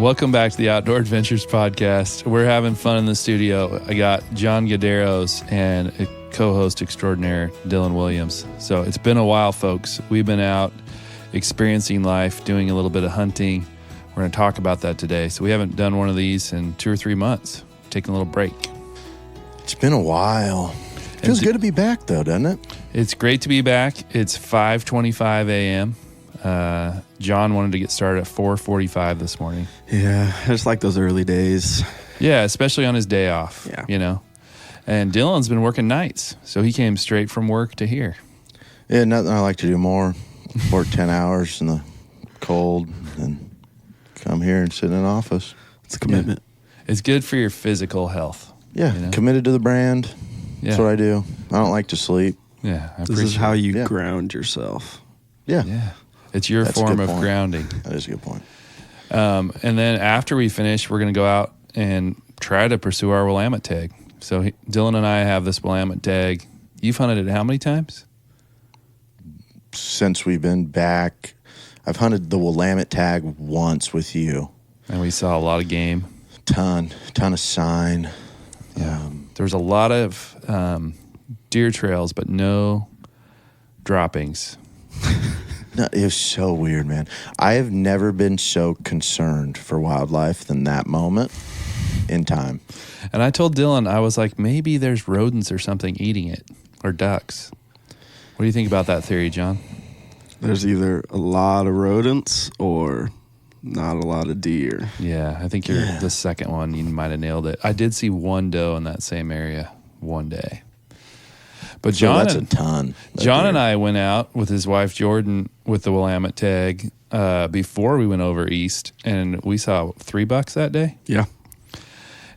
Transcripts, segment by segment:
Welcome back to the Outdoor Adventures Podcast. We're having fun in the studio. I got John Gederos and a co-host extraordinaire, Dylan Williams. So it's been a while, folks. We've been out experiencing life, doing a little bit of hunting. We're going to talk about that today. So we haven't done one of these in 2 or 3 months. Taking a little break. It's been a while. Feels good to be back, though, doesn't it? It's great to be back. It's 5:25 a.m. John wanted to get started at 4:45 this morning. Yeah, it's like those early days. Yeah, especially on his day off, you know. And Dylan's been working nights, so he came straight from work to here. Yeah, nothing I like to do more. Work 10 hours in the cold and come here and sit in an office. It's a commitment. Yeah. It's good for your physical health. Yeah, you know? Committed to the brand. Yeah. That's what I do. I don't like to sleep. Yeah, This is how you ground yourself. Yeah. Yeah. It's your form of grounding. That is a good point. And then after we finish, we're going to go out and try to pursue our Willamette tag. So Dylan and I have this Willamette tag. You've hunted it how many times? Since we've been back, I've hunted the Willamette tag once with you. And we saw a lot of game. Ton of sign. Yeah. There was a lot of deer trails, but no droppings. No, it was so weird, man. I have never been so concerned for wildlife than that moment in time. And I told Dylan, I was like, maybe there's rodents or something eating it, or ducks. What do you think about that theory, John? There's either a lot of rodents or not a lot of deer. Yeah, I think you're the second one. You might have nailed it. I did see one doe in that same area one day. But John, that's a ton. John and I went out with his wife Jordan with the Willamette tag before we went over east, and we saw 3 bucks that day. Yeah.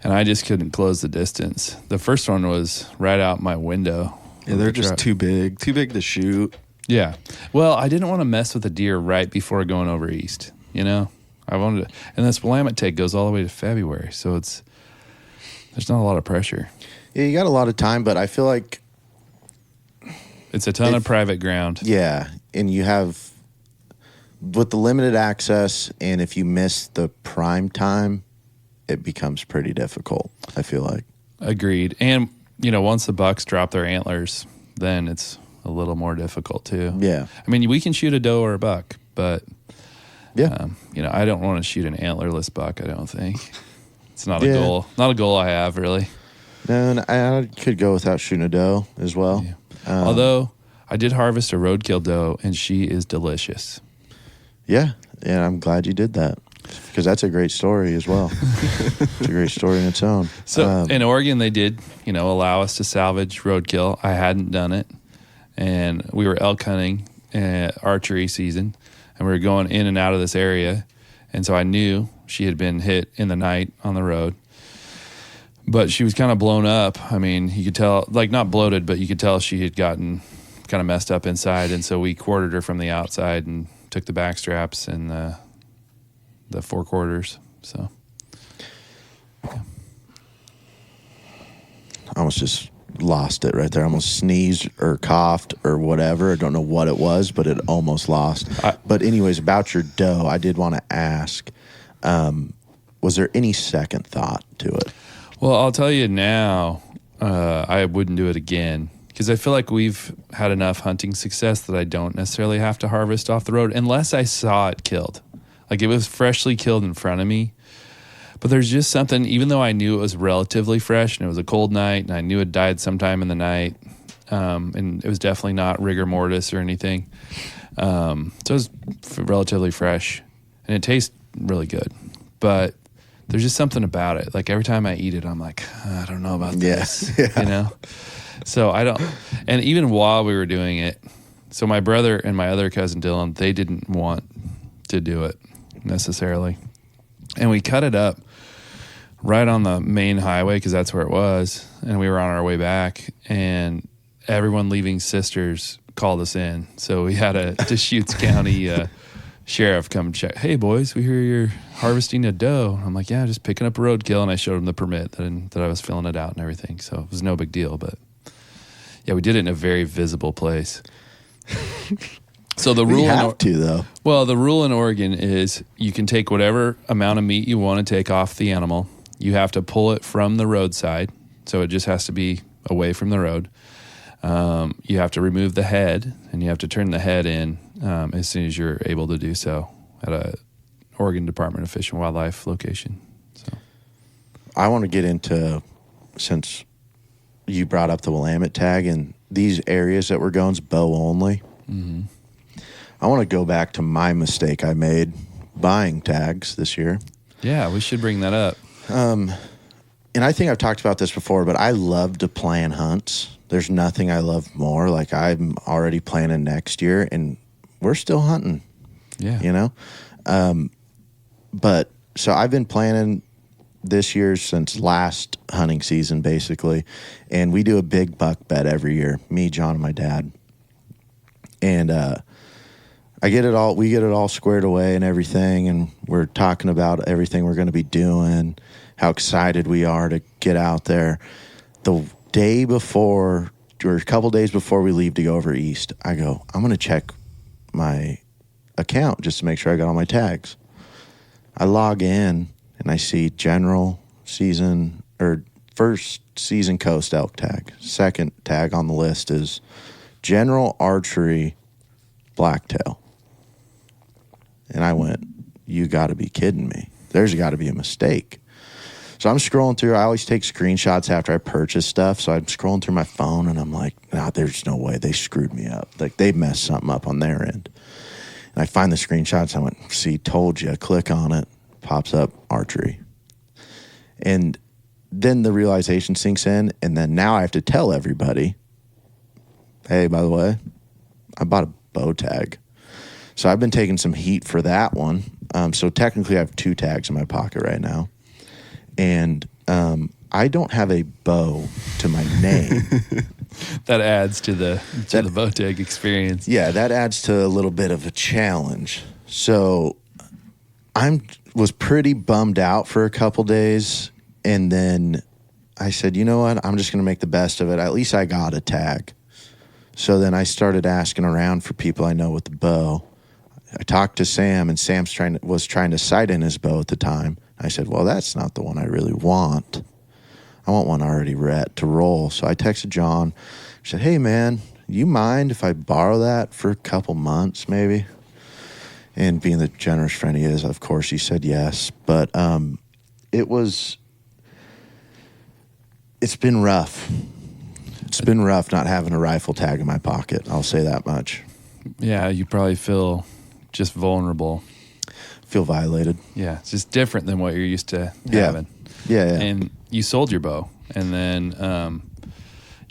And I just couldn't close the distance. The first one was right out my window. Yeah, they're just too big to shoot. Yeah. Well, I didn't want to mess with a deer right before going over east, you know? I wanted to, and this Willamette tag goes all the way to February, so there's not a lot of pressure. Yeah, you got a lot of time, but I feel like it's a ton of private ground. Yeah, and you have, with the limited access, and if you miss the prime time, it becomes pretty difficult, I feel like. Agreed. And, you know, once the bucks drop their antlers, then it's a little more difficult too. Yeah. I mean, we can shoot a doe or a buck, but, yeah, you know, I don't want to shoot an antlerless buck, I don't think. It's not a goal. Not a goal I have, really. No, and I could go without shooting a doe as well. Yeah. Although I did harvest a roadkill doe, and she is delicious. Yeah, and I'm glad you did that, because that's a great story as well. It's a great story in its own. So in Oregon, they did, you know, allow us to salvage roadkill. I hadn't done it, and we were elk hunting archery season, and we were going in and out of this area, and so I knew she had been hit in the night on the road. But she was kind of blown up. I mean, you could tell, like not bloated, but you could tell she had gotten kind of messed up inside. And so we quartered her from the outside and took the back straps and the 4 quarters. So, yeah. I almost just lost it right there. I almost sneezed or coughed or whatever. I don't know what it was, but it almost lost. But anyways, about your doe, I did want to ask, was there any second thought to it? Well, I'll tell you now, I wouldn't do it again because I feel like we've had enough hunting success that I don't necessarily have to harvest off the road unless I saw it killed. Like it was freshly killed in front of me. But there's just something, even though I knew it was relatively fresh and it was a cold night and I knew it died sometime in the night, and it was definitely not rigor mortis or anything. So it was relatively fresh and it tastes really good. But there's just something about it. Like every time I eat it, I'm like, I don't know about this, you know? So I don't, and even while we were doing it, so my brother and my other cousin Dylan, they didn't want to do it necessarily. And we cut it up right on the main highway because that's where it was. And we were on our way back and everyone leaving Sisters called us in. So we had a Deschutes County sheriff come check. Hey boys, we hear you're harvesting a doe. I'm like, yeah, just picking up a roadkill. And I showed him the permit that I was filling it out and everything. So it was no big deal. But yeah, we did it in a very visible place. So the We rule have to, though. well, the rule in Oregon is you can take whatever amount of meat you want to take off the animal. You have to pull it from the roadside, so it just has to be away from the road. You have to remove the head, and you have to turn the head in as soon as you're able to do so at a Oregon Department of Fish and Wildlife location. So I want to get into, since you brought up the Willamette tag, and these areas that we're going is bow only. Mm-hmm. I want to go back to my mistake I made buying tags this year. Yeah, we should bring that up. And I think I've talked about this before, but I love to plan hunts. There's nothing I love more. Like, I'm already planning next year, and we're still hunting. Yeah. You know? But so I've been planning this year since last hunting season, basically. And we do a big buck bet every year, me, John, and my dad. And we get it all squared away and everything. And we're talking about everything we're going to be doing, how excited we are to get out there. The day before, or a couple days before we leave to go over east, I go, I'm going to check my account just to make sure I got all my tags. I log in and I see general season, or first season coast elk tag. Second tag on the list is general archery blacktail. And I went, you got to be kidding me. There's got to be a mistake. So I'm scrolling through. I always take screenshots after I purchase stuff. So I'm scrolling through my phone and I'm like, nah, there's no way. They screwed me up. Like, they messed something up on their end. And I find the screenshots. I went, see, told you. Click on it. Pops up archery. And then the realization sinks in. And then now I have to tell everybody, hey, by the way, I bought a bow tag. So I've been taking some heat for that one. So technically I have 2 tags in my pocket right now. And I don't have a bow to my name. That adds to the bow tag experience. Yeah, that adds to a little bit of a challenge. So was pretty bummed out for a couple days, and then I said, you know what? I'm just going to make the best of it. At least I got a tag. So then I started asking around for people I know with the bow. I talked to Sam, and Sam was trying to sight in his bow at the time. I said, well, that's not the one I really want. I want one already to roll. So I texted John. I said, hey, man, you mind if I borrow that for a couple months maybe? And being the generous friend he is, of course, he said yes. But it's been rough. It's been rough not having a rifle tag in my pocket. I'll say that much. Yeah, you probably feel just vulnerable. Feel violated. Yeah, it's just different than what you're used to Yeah. having. Yeah. And you sold your bow, and then,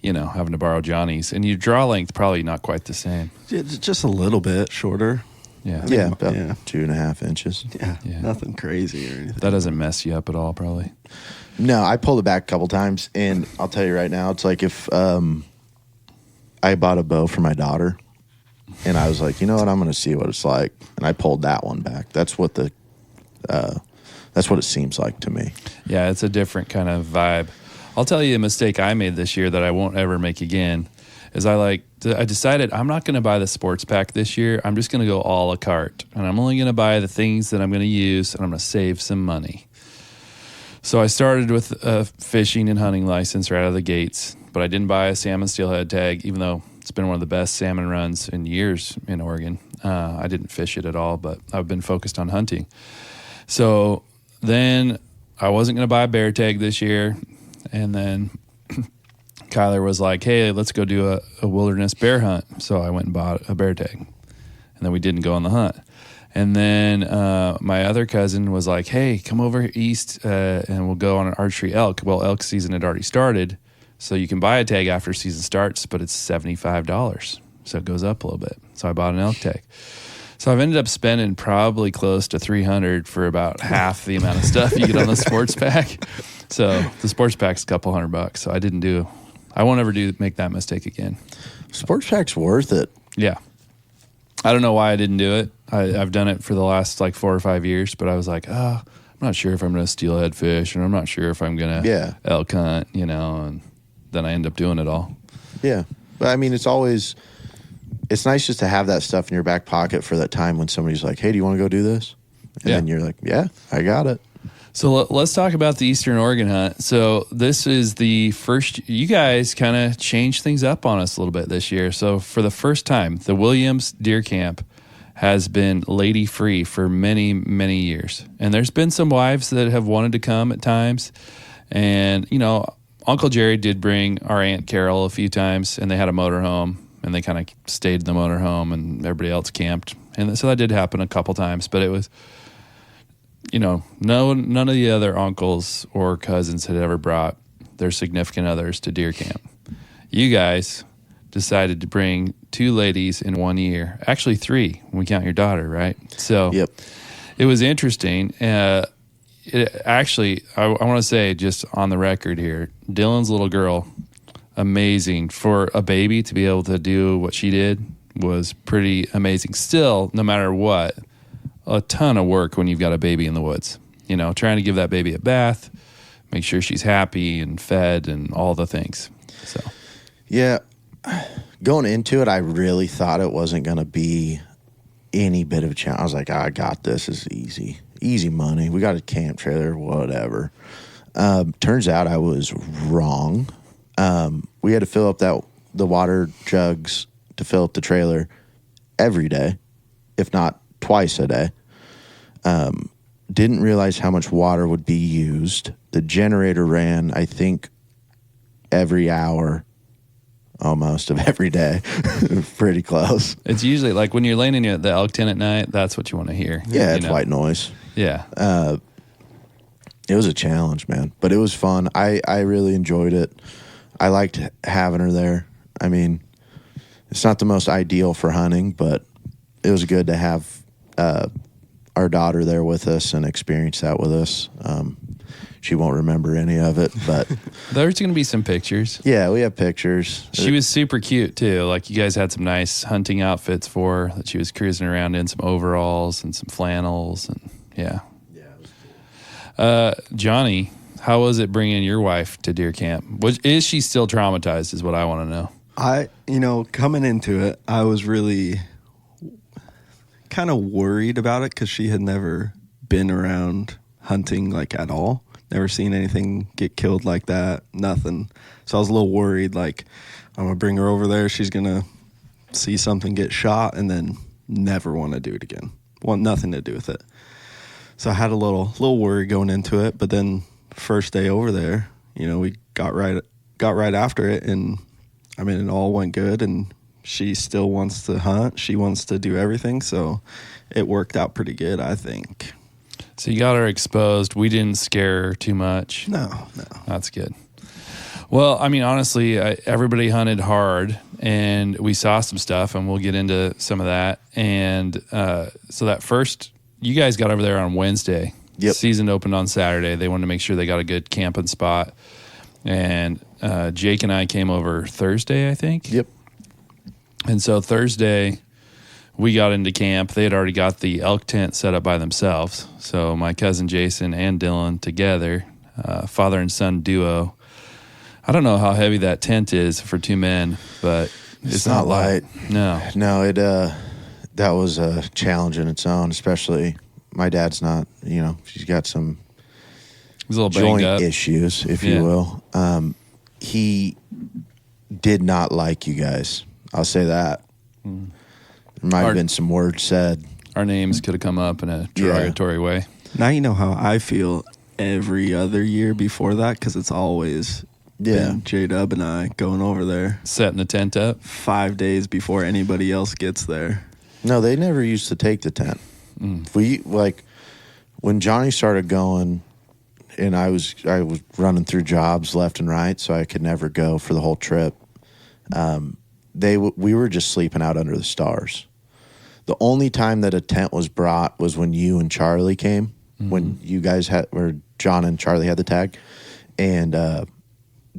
having to borrow Johnny's. And your draw length probably not quite the same. It's just a little bit shorter. Yeah. Yeah, about Yeah. 2.5 inches. Yeah, nothing crazy or anything. That doesn't mess you up at all, probably. No, I pulled it back a couple times, and I'll tell you right now, it's like if I bought a bow for my daughter, and I was like, you know what, I'm going to see what it's like, and I pulled that one back. That's what it seems like to me. Yeah, it's a different kind of vibe. I'll tell you a mistake I made this year that I won't ever make again. Is I decided I'm not going to buy the sports pack this year. I'm just going to go a la carte, and I'm only going to buy the things that I'm going to use, and I'm going to save some money. So I started with a fishing and hunting license right out of the gates, but I didn't buy a salmon steelhead tag, even though it's been one of the best salmon runs in years in Oregon. I didn't fish it at all, but I've been focused on hunting. So then I wasn't going to buy a bear tag this year, and then Kyler was like, hey, let's go do a wilderness bear hunt. So I went and bought a bear tag, and then we didn't go on the hunt. And then my other cousin was like, hey, come over east and we'll go on an archery elk. Well, elk season had already started, so you can buy a tag after season starts, but it's $75. So it goes up a little bit. So I bought an elk tag. So I've ended up spending probably close to $300 for about half the amount of stuff you get on the sports pack. So the sports pack's a couple $100. So I won't ever make that mistake again. Sports pack's worth it. Yeah. I don't know why I didn't do it. I've done it for the last 4 or 5 years, but I was like, I'm not sure if I'm going to steelhead fish, and I'm not sure if I'm going to elk hunt, and then I end up doing it all. Yeah. But I mean, it's it's nice just to have that stuff in your back pocket for that time when somebody's like, hey, do you want to go do this? And then you're like, yeah, I got it. So let's talk about the Eastern Oregon hunt. So this is the first, you guys kind of changed things up on us a little bit this year. So for the first time, the Williams Deer Camp has been lady free for many, many years. And there's been some wives that have wanted to come at times. And, you know, Uncle Jerry did bring our Aunt Carol a few times, and they had a motorhome, and they kind of stayed in the motorhome, and everybody else camped. And so that did happen a couple times, but it was, you know, none of the other uncles or cousins had ever brought their significant others to deer camp. You guys decided to bring 2 ladies in 1 year. Actually 3 when we count your daughter, right? So Yep. It was interesting. Actually, I want to say just on the record here, Dylan's little girl, amazing. For a baby to be able to do what she did was pretty amazing. Still, no matter what, a ton of work when you've got a baby in the woods. You know, trying to give that baby a bath, make sure she's happy and fed and all the things. So, yeah, going into it, I really thought it wasn't going to be any bit of a challenge. I was like, I got this. It's easy money. We got a camp trailer, whatever. Turns out I was wrong. We had to fill up the water jugs to fill up the trailer every day, if not twice a day. Didn't realize how much water would be used. The generator ran, I think, every hour almost of every day. Pretty close. it's usually like when you're laying in the elk tent at night, that's what you want to hear. Yeah, it's white noise. Yeah. It was a challenge, man, but it was fun. I really enjoyed it. I liked having her there. I mean, it's not the most ideal for hunting, but it was good to have our daughter there with us and experience that with us. She won't remember any of it, but There's going to be some pictures. yeah, we have pictures. She was super cute too. Like you guys had some nice hunting outfits for her that she was cruising around in, some overalls and some flannels, and yeah. Yeah, it was cool. Johnny, how was it bringing your wife to deer camp? Is she still traumatized is what I want to know. Coming into it, I was really kind of worried about it because she had never been around hunting like at all. Never seen anything get killed like that, nothing. So I was a little worried, like, I'm going to bring her over there. She's going to see something get shot and then never want to do it again. Want nothing to do with it. So I had a little worry going into it. But then first day over there, we got right after it. And, I mean, it all went good. And she still wants to hunt. She wants to do everything. So it worked out pretty good, I think. So you got her exposed. We didn't scare her too much. No. That's good. Well, I mean, honestly, everybody hunted hard, and we saw some stuff, and we'll get into some of that. And so that first, you guys got over there on Wednesday. Yep. Season opened on Saturday. They wanted to make sure they got a good camping spot. And Jake and I came over Thursday, I think. Yep. And so Thursday, we got into camp. They had already got the elk tent set up by themselves. So my cousin Jason and Dylan together, father and son duo. I don't know how heavy that tent is for 2 men, but it's not light. No, it that was a challenge in its own. Especially my dad's not. She's got some he's a little joint banged up. issues, if you will. He did not like you guys. I'll say that. There might have been some words said. Our names could have come up in a derogatory way. Now you know how I feel every other year before that because it's always been J-Dub and I going over there. Setting the tent up? 5 days before anybody else gets there. No, they never used to take the tent. When Johnny started going, and I was running through jobs left and right, so I could never go for the whole trip. We were just sleeping out under the stars. The only time that a tent was brought was when you and Charlie came, when you guys or John and Charlie had the tag, and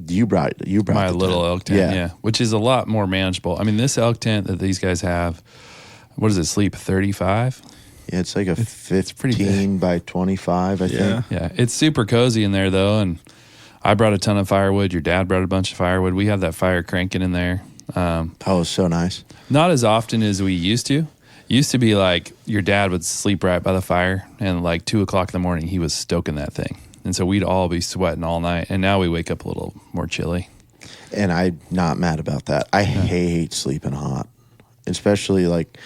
you brought my the little tent. elk tent, yeah, which is a lot more manageable. I mean, this elk tent that these guys have, what does it sleep? 35? Yeah, it's like it's 15 by 25, I think. Yeah, it's super cozy in there though, and I brought a ton of firewood. Your dad brought a bunch of firewood. We have that fire cranking in there. Oh, so nice. Not as often as we used to. Used to be like your dad would sleep right by the fire, and like 2 o'clock in the morning, he was stoking that thing. And so we'd all be sweating all night. And now we wake up a little more chilly. And I'm not mad about that. I hate sleeping hot, especially like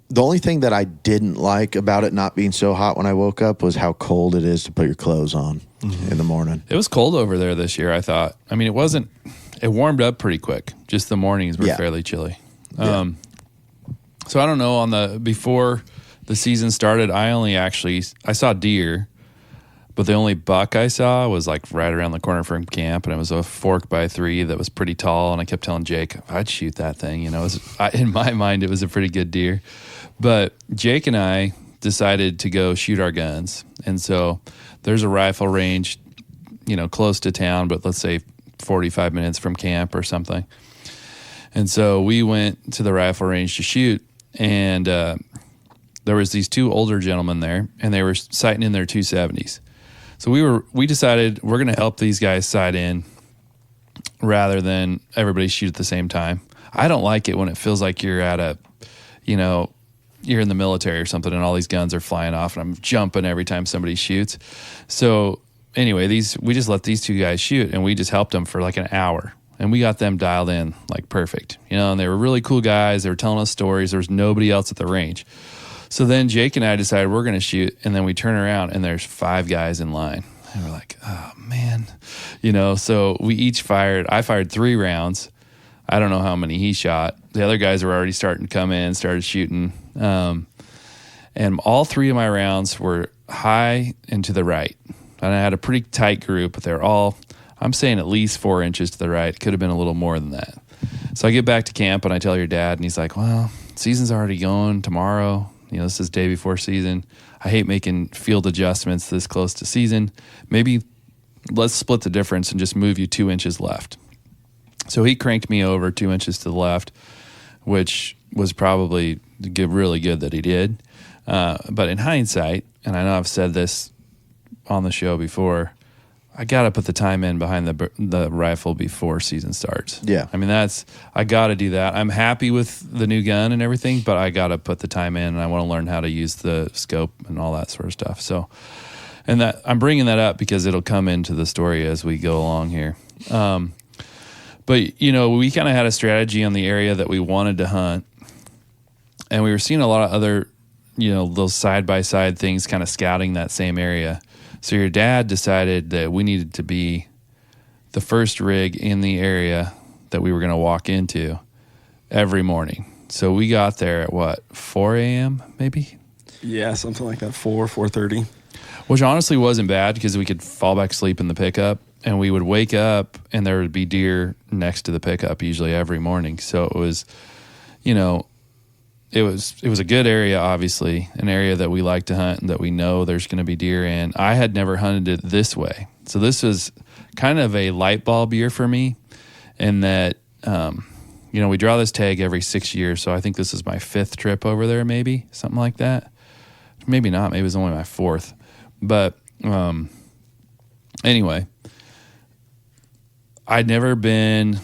the only thing that I didn't like about it not being so hot when I woke up was how cold it is to put your clothes on in the morning. It was cold over there this year, I thought. I mean, it warmed up pretty quick. Just the mornings were fairly chilly. So I don't know, before the season started, I saw deer, but the only buck I saw was like right around the corner from camp, and it was a 4x3 that was pretty tall, and I kept telling Jake, I'd shoot that thing. You know, in my mind, it was a pretty good deer. But Jake and I decided to go shoot our guns, and so there's a rifle range, you know, close to town, but let's say 45 minutes from camp or something. And so we went to the rifle range to shoot, and there was these two older gentlemen there, and they were sighting in their 270s. So we decided we're going to help these guys sight in rather than everybody shoot at the same time. I don't like it when it feels like you're you're in the military or something, and all these guns are flying off, and I'm jumping every time somebody shoots. So anyway, we just let these two guys shoot, and we just helped them for like an hour. And we got them dialed in like perfect, you know, and they were really cool guys. They were telling us stories. There was nobody else at the range. So then Jake and I decided we're going to shoot, and then we turn around and there's 5 guys in line. And we're like, oh man, you know, so I fired 3 rounds. I don't know how many he shot. The other guys were already starting to come in, started shooting. And all 3 of my rounds were high and to the right. And I had a pretty tight group, but they're all, I'm saying at least 4 inches to the right. Could have been a little more than that. So I get back to camp and I tell your dad, and he's like, well, season's already going tomorrow. You know, this is day before season. I hate making field adjustments this close to season. Maybe let's split the difference and just move you 2 inches left. So he cranked me over 2 inches to the left, which was probably really good that he did. But in hindsight, and I know I've said this on the show before, I got to put the time in behind the rifle before season starts. Yeah. I mean, I got to do that. I'm happy with the new gun and everything, but I got to put the time in, and I want to learn how to use the scope and all that sort of stuff. So, and that I'm bringing that up because it'll come into the story as we go along here. But, you know, we kind of had a strategy on the area that we wanted to hunt, and we were seeing a lot of other, you know, those side-by-side things kind of scouting that same area. So your dad decided that we needed to be the first rig in the area that we were going to walk into every morning. So we got there at 4 a.m. maybe? Yeah, something like that, 4:30. Which honestly wasn't bad because we could fall back asleep in the pickup, and we would wake up and there would be deer next to the pickup usually every morning. So it was, you know, it was a good area, obviously, an area that we like to hunt and that we know there's going to be deer in. I had never hunted it this way. So this was kind of a light bulb year for me in that, you know, we draw this tag every 6 years. So I think this is my 5th trip over there, maybe something like that. Maybe not. Maybe it was only my 4th. But anyway, I'd never been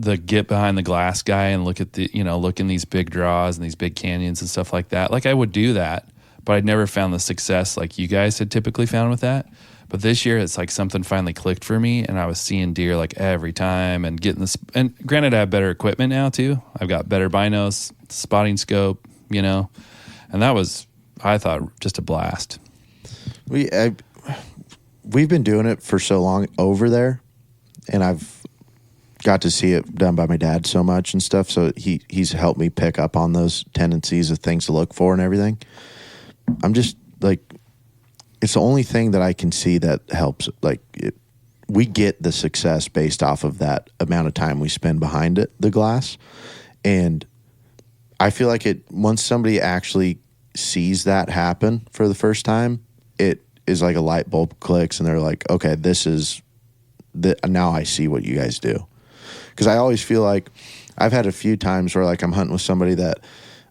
the get behind the glass guy and look in these big draws and these big canyons and stuff like that. Like I would do that, but I'd never found the success like you guys had typically found with that. But this year it's like something finally clicked for me, and I was seeing deer like every time and getting this. And granted, I have better equipment now too. I've got better binos, spotting scope, you know, and that was, I thought, just a blast. We've been doing it for so long over there, and I've got to see it done by my dad so much and stuff. So he's helped me pick up on those tendencies of things to look for and everything. I'm just like, it's the only thing that I can see that helps. Like we get the success based off of that amount of time we spend behind the glass. And I feel like once somebody actually sees that happen for the first time, it is like a light bulb clicks and they're like, okay, now I see what you guys do. Because I always feel like I've had a few times where like I'm hunting with somebody that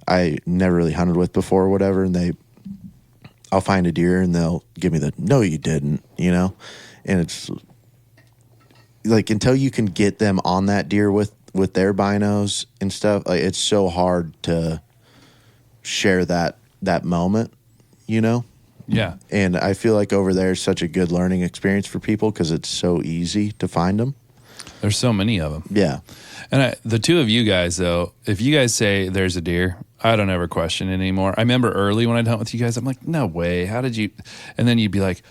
I never really hunted with before or whatever, and I'll find a deer and they'll give me no, you didn't, you know? And it's like until you can get them on that deer with with their binos and stuff, like it's so hard to share that moment, you know? Yeah. And I feel like over there is such a good learning experience for people because it's so easy to find them. There's so many of them. Yeah. And the two of you guys, though, if you guys say there's a deer, I don't ever question it anymore. I remember early when I'd hunt with you guys, I'm like, no way. How did you? And then you'd be like,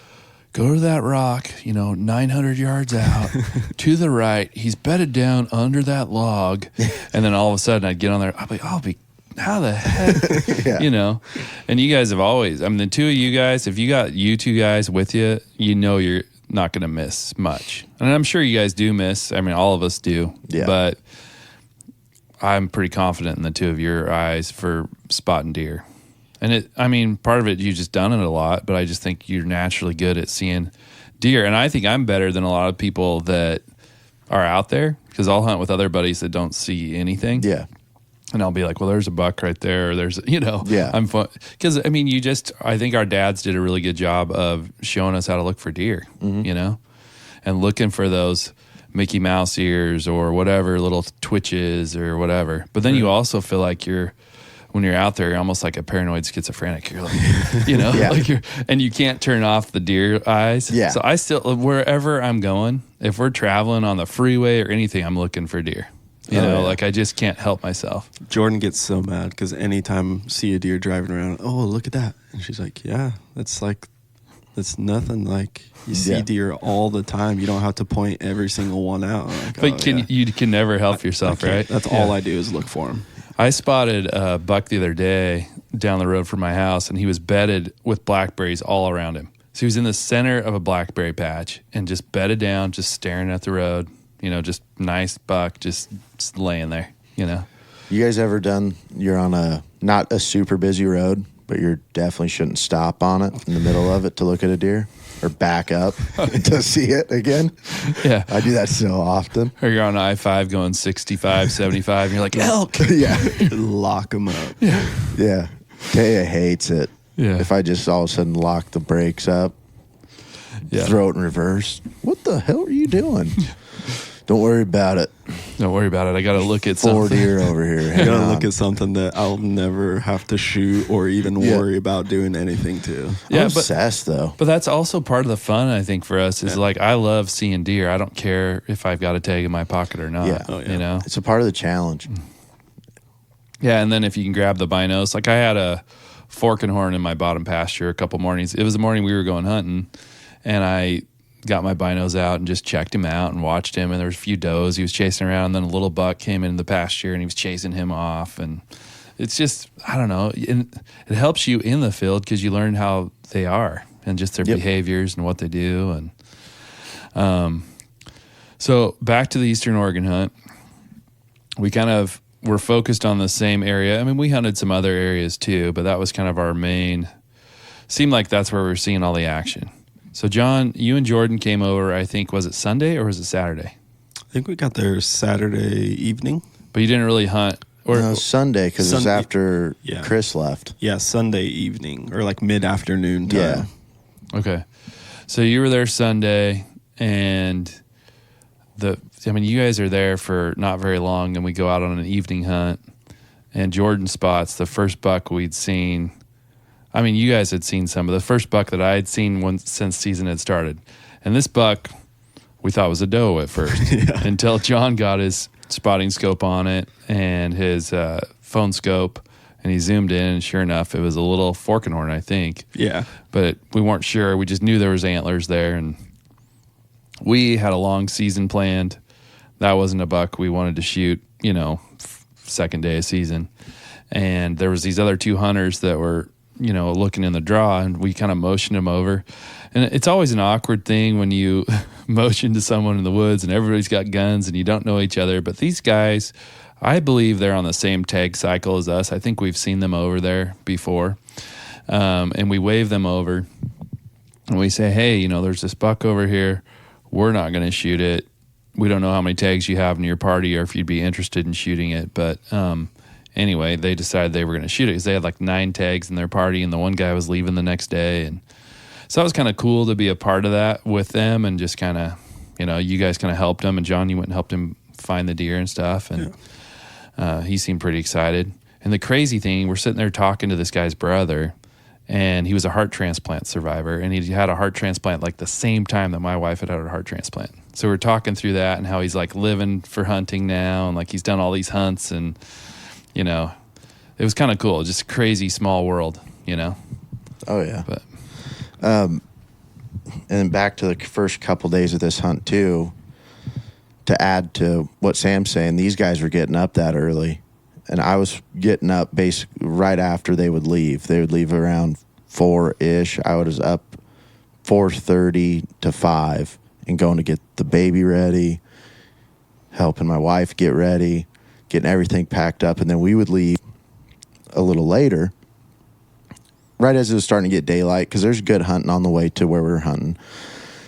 go to that rock, 900 yards out to the right. He's bedded down under that log. And then all of a sudden I'd get on there. I'll be, how the heck? Yeah. And you guys have always, the two of you guys, if you got you two guys with you, you're not going to miss much. And I'm sure you guys do miss. All of us do. Yeah. But I'm pretty confident in the two of your eyes for spotting deer. And part of it, you've just done it a lot, but I just think you're naturally good at seeing deer. And I think I'm better than a lot of people that are out there because I'll hunt with other buddies that don't see anything. Yeah. And I'll be like, well, there's a buck right there. Or there's, Yeah. I'm fun. Because, I think our dads did a really good job of showing us how to look for deer, and looking for those Mickey Mouse ears or whatever, little twitches or whatever. But then you also feel like when you're out there, you're almost like a paranoid schizophrenic. You're like, Yeah. and you can't turn off the deer eyes. Yeah. So I still, wherever I'm going, if we're traveling on the freeway or anything, I'm looking for deer. I just can't help myself. Jordan gets so mad because anytime I see a deer driving around, oh, look at that. And she's like, yeah, that's nothing. Like, you see deer all the time. You don't have to point every single one out. Like, But you can never help yourself, right? That's all I do is look for them. I spotted a buck the other day down the road from my house, and he was bedded with blackberries all around him. So he was in the center of a blackberry patch and just bedded down, just staring at the road. Just nice buck, just laying there, You guys ever you're on not a super busy road, but you definitely shouldn't stop on it in the middle of it to look at a deer or back up to see it again? Yeah. I do that so often. Or you're on I-5 going 65, 75, and you're like, elk. Yeah. Lock them up. Yeah. Taya hates it. Yeah. If I just all of a sudden lock the brakes up, throw it in reverse. What the hell are you doing? Don't worry about it. Don't worry about it. I got to look at 4 something. deer over here. I gotta look at something that I'll never have to shoot or even worry about doing anything to. Yeah, I'm obsessed though. But that's also part of the fun, I think, for us is I love seeing deer. I don't care if I've got a tag in my pocket or not. Yeah. Oh, yeah. It's a part of the challenge. Yeah, and then if you can grab the binos, like I had a fork and horn in my bottom pasture a couple mornings. It was the morning we were going hunting, and I got my binos out and just checked him out and watched him, and there was a few does he was chasing around, and then a little buck came into the pasture and he was chasing him off, and it's just, I don't know, it helps you in the field because you learn how they are and just their behaviors and what they do. And so back to the Eastern Oregon hunt, we kind of were focused on the same area. We hunted some other areas too, but that was kind of our main, seemed like that's where we were seeing all the action. So, John, you and Jordan came over, I think, was it Sunday or was it Saturday? I think we got there Saturday evening. But you didn't really hunt? No, Sunday, because it was after Yeah. Chris left. Yeah, Sunday evening or like mid-afternoon time. Yeah. Okay. So you were there Sunday, and you guys are there for not very long, and we go out on an evening hunt, and Jordan spots the first buck we'd seen. You guys had seen some of the first buck that I had seen since season had started. And this buck, we thought was a doe at first until John got his spotting scope on it and his phone scope, and he zoomed in, and sure enough, it was a little fork and horn, I think. Yeah. But we weren't sure. We just knew there was antlers there, and we had a long season planned. That wasn't a buck we wanted to shoot, second day of season. And there was these other two hunters that were looking in the draw, and we kind of motioned them over. And it's always an awkward thing when you motion to someone in the woods and everybody's got guns and you don't know each other. But these guys, I believe they're on the same tag cycle as us. I think we've seen them over there before. And we wave them over and we say, hey, there's this buck over here. We're not going to shoot it. We don't know how many tags you have in your party or if you'd be interested in shooting it. But, anyway, they decided they were going to shoot it because they had like 9 tags in their party, and the one guy was leaving the next day. And so that was kind of cool to be a part of that with them, and just kind of, you guys kind of helped them. And John, you went and helped him find the deer and stuff. And he seemed pretty excited. And the crazy thing, we're sitting there talking to this guy's brother, and he was a heart transplant survivor, and he had a heart transplant like the same time that my wife had had a heart transplant. So we're talking through that and how he's like living for hunting now, and like he's done all these hunts, and you know, it was kind of cool. Just a crazy small world, you know. Oh yeah. But and then back to the first couple days of this hunt too. To add to what Sam's saying, these guys were getting up that early, and I was getting up basically right after they would leave. They would leave around 4-ish. I was up 4:30 to 5 and going to get the baby ready, helping my wife get ready, getting everything packed up, and then we would leave a little later, right as it was starting to get daylight, because there's good hunting on the way to where we were hunting.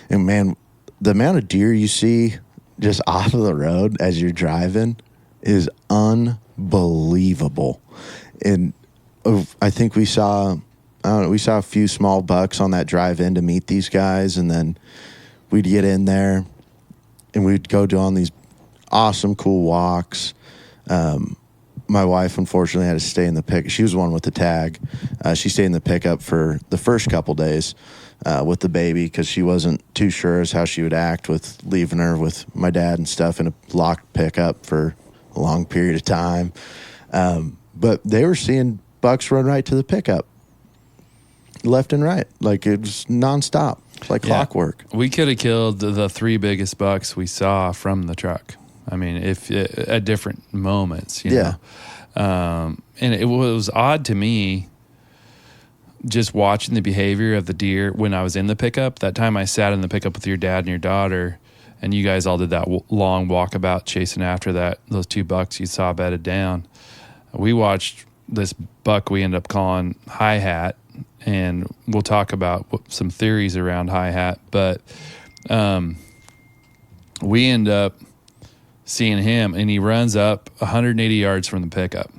And man, the amount of deer you see just off of the road as you're driving is unbelievable. And I think we saw a few small bucks on that drive in to meet these guys, and then we'd get in there and we'd go on these awesome, cool walks. My wife, unfortunately, had to stay in the pickup. She was the one with the tag. She stayed in the pickup for the first couple days with the baby because she wasn't too sure as how she would act with leaving her with my dad and stuff in a locked pickup for a long period of time. But they were seeing bucks run right to the pickup, left and right. Like it was nonstop, like clockwork. We could have killed the 3 biggest bucks we saw from the truck. I mean, if at different moments, you know. And it was odd to me just watching the behavior of the deer when I was in the pickup. That time I sat in the pickup with your dad and your daughter, and you guys all did that long walkabout chasing after those 2 bucks you saw bedded down. We watched this buck we ended up calling High Hat, and we'll talk about some theories around High Hat, but we end up seeing him, and he runs up 180 yards from the pickup.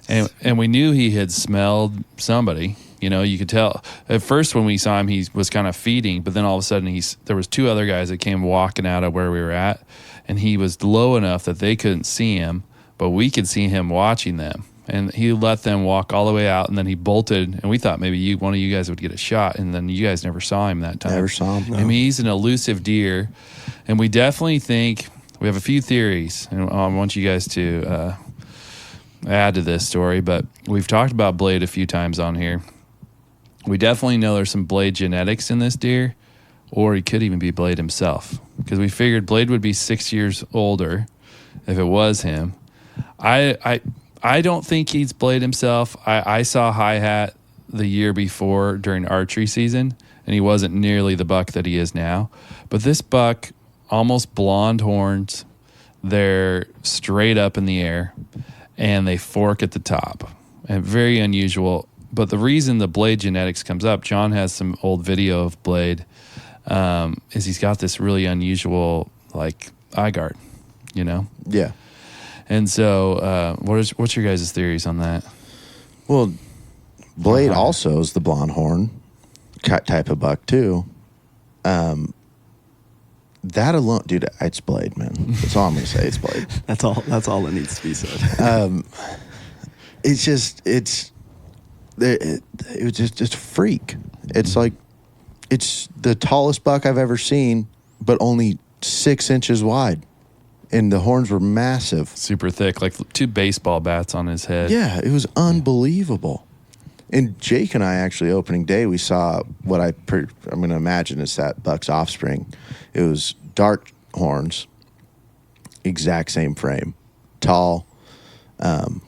And we knew he had smelled somebody. You know, you could tell. At first when we saw him, he was kind of feeding, but then all of a sudden there was 2 other guys that came walking out of where we were at, and he was low enough that they couldn't see him, but we could see him watching them. And he let them walk all the way out, and then he bolted, and we thought maybe one of you guys would get a shot, and then you guys never saw him that time. Never saw him. No. I mean, he's an elusive deer, and we definitely think we have a few theories, and I want you guys to add to this story, but we've talked about Blade a few times on here. We definitely know there's some Blade genetics in this deer, or he could even be Blade himself, because we figured Blade would be 6 years older if it was him. I don't think he's Blade himself. I saw High Hat the year before during archery season, and he wasn't nearly the buck that he is now. But this buck, almost blonde horns, they're straight up in the air, and they fork at the top. And very unusual. But the reason the Blade genetics comes up, John has some old video of Blade, is he's got this really unusual, like, eye guard, you know? Yeah. And so what's your guys' theories on that? Well, Blade also is the blonde horn type of buck, too. That alone, dude, it's Blade, man. That's all I'm going to say. It's Blade. That's all that needs to be said. It was just a freak. It's like, it's the tallest buck I've ever seen, but only 6 inches wide. And the horns were massive. Super thick, like 2 baseball bats on his head. Yeah, it was unbelievable. And Jake and I actually, opening day, we saw what I'm going to imagine is that buck's offspring. It was dark horns, exact same frame, tall,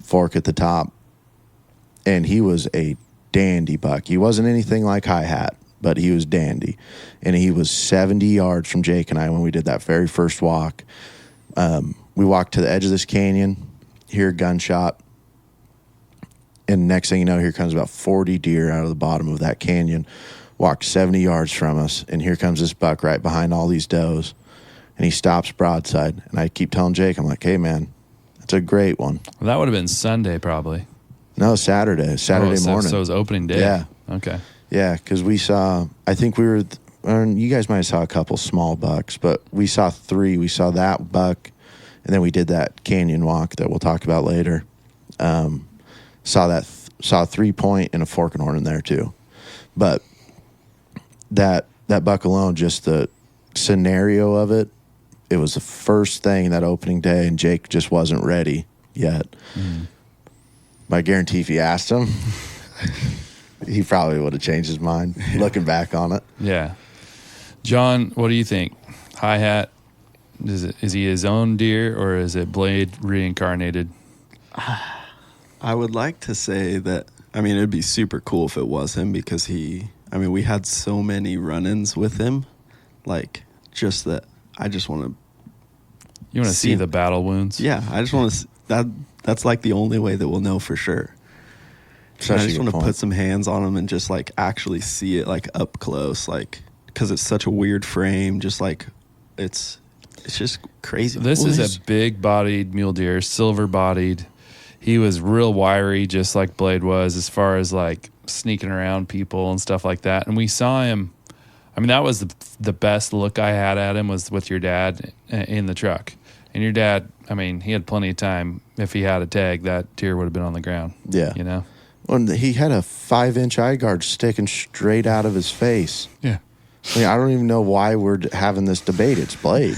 fork at the top. And he was a dandy buck. He wasn't anything like High Hat, but he was dandy. And he was 70 yards from Jake and I when we did that very first walk. We walked to the edge of this canyon, hear a gunshot, and next thing you know, here comes about 40 deer out of the bottom of that canyon, walked 70 yards from us, and here comes this buck right behind all these does, and he stops broadside, and I keep telling Jake, I'm like, hey, man, that's a great one. Well, that would have been Sunday probably. No, Saturday morning. So it was opening day. Yeah. Okay. Yeah, because we saw, I think we were, you guys might have saw a couple small bucks, but we saw 3. We saw that buck, And then we did that canyon walk that we'll talk about later. Saw a 3-point and a fork and horn in there too. But that buck alone, just the scenario of it, it was the first thing that opening day, and Jake just wasn't ready yet. I guarantee if you asked him, he probably would have changed his mind looking back on it. Yeah. John, what do you think? Hi-hat, is he his own deer, or is it Blade reincarnated? I would like to say that, I mean, it'd be super cool if it was him, because we had so many run-ins with him. Like, just that, I just want to... You want to see the battle wounds? Yeah, I just want to... That's like the only way that we'll know for sure. I just want to put some hands on him and just like actually see it like up close, like, because it's such a weird frame. Just like it's just crazy. This is a big-bodied mule deer, silver-bodied. He was real wiry, just like Blade was, as far as like sneaking around people and stuff like that. And we saw him. I mean, that was the best look I had at him was with your dad in the truck. And your dad, I mean, he had plenty of time. If he had a tag, that deer would have been on the ground. Yeah. You know? Well, he had a 5-inch eye guard sticking straight out of his face. Yeah. I mean, I don't even know why we're having this debate. It's Blade.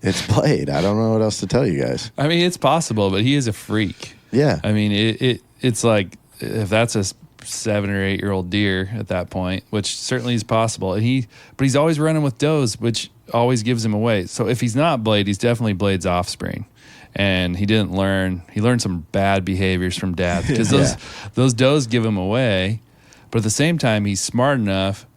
It's Blade. I don't know what else to tell you guys. I mean, it's possible, but he is a freak. Yeah. I mean, it's like if that's a 7 or 8 year old deer at that point, which certainly is possible. But he's always running with does, which always gives him away. So if he's not Blade, he's definitely Blade's offspring. And he learned some bad behaviors from dad, because those does give him away. But at the same time, he's smart enough.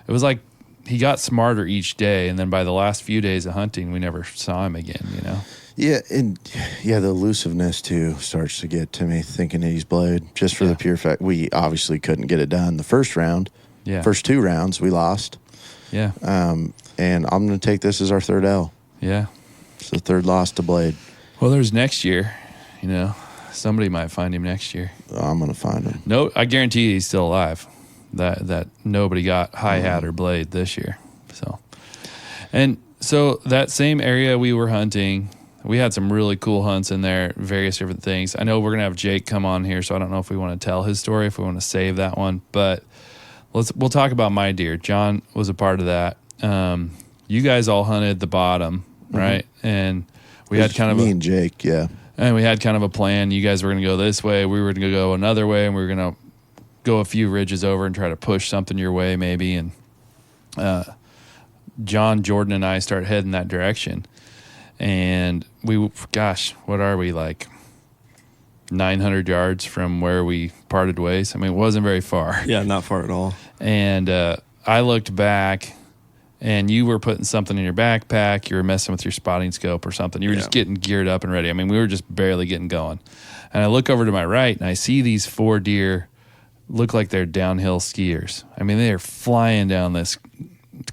It was like he got smarter each day. And then by the last few days of hunting, we never saw him again, you know? Yeah. And the elusiveness too starts to get to me, thinking that he's Blade, just for the pure fact we obviously couldn't get it done the first round. Yeah. First 2 rounds we lost. Yeah. And I'm going to take this as our 3rd L. Yeah. It's the 3rd loss to Blade. Well, there's next year, you know. Somebody might find him next year. I'm going to find him. No, I guarantee he's still alive. That nobody got Hi-Hat or Blade this year. So that same area we were hunting, we had some really cool hunts in there, various different things. I know we're going to have Jake come on here, so I don't know if we want to tell his story, if we want to save that one. But we'll talk about my deer. John was a part of that. You guys all hunted the bottom, right? And we had kind of me and Jake, yeah. And we had kind of a plan. You guys were going to go this way. We were going to go another way, and we were going to go a few ridges over and try to push something your way maybe. And John, Jordan, and I start heading that direction. And what are we, like 900 yards from where we parted ways? I mean, it wasn't very far. Yeah, not far at all. And I looked back, and you were putting something in your backpack. You were messing with your spotting scope or something. You were just getting geared up and ready. I mean, we were just barely getting going. And I look over to my right, and I see these 4 deer look like they're downhill skiers. I mean, they are flying down this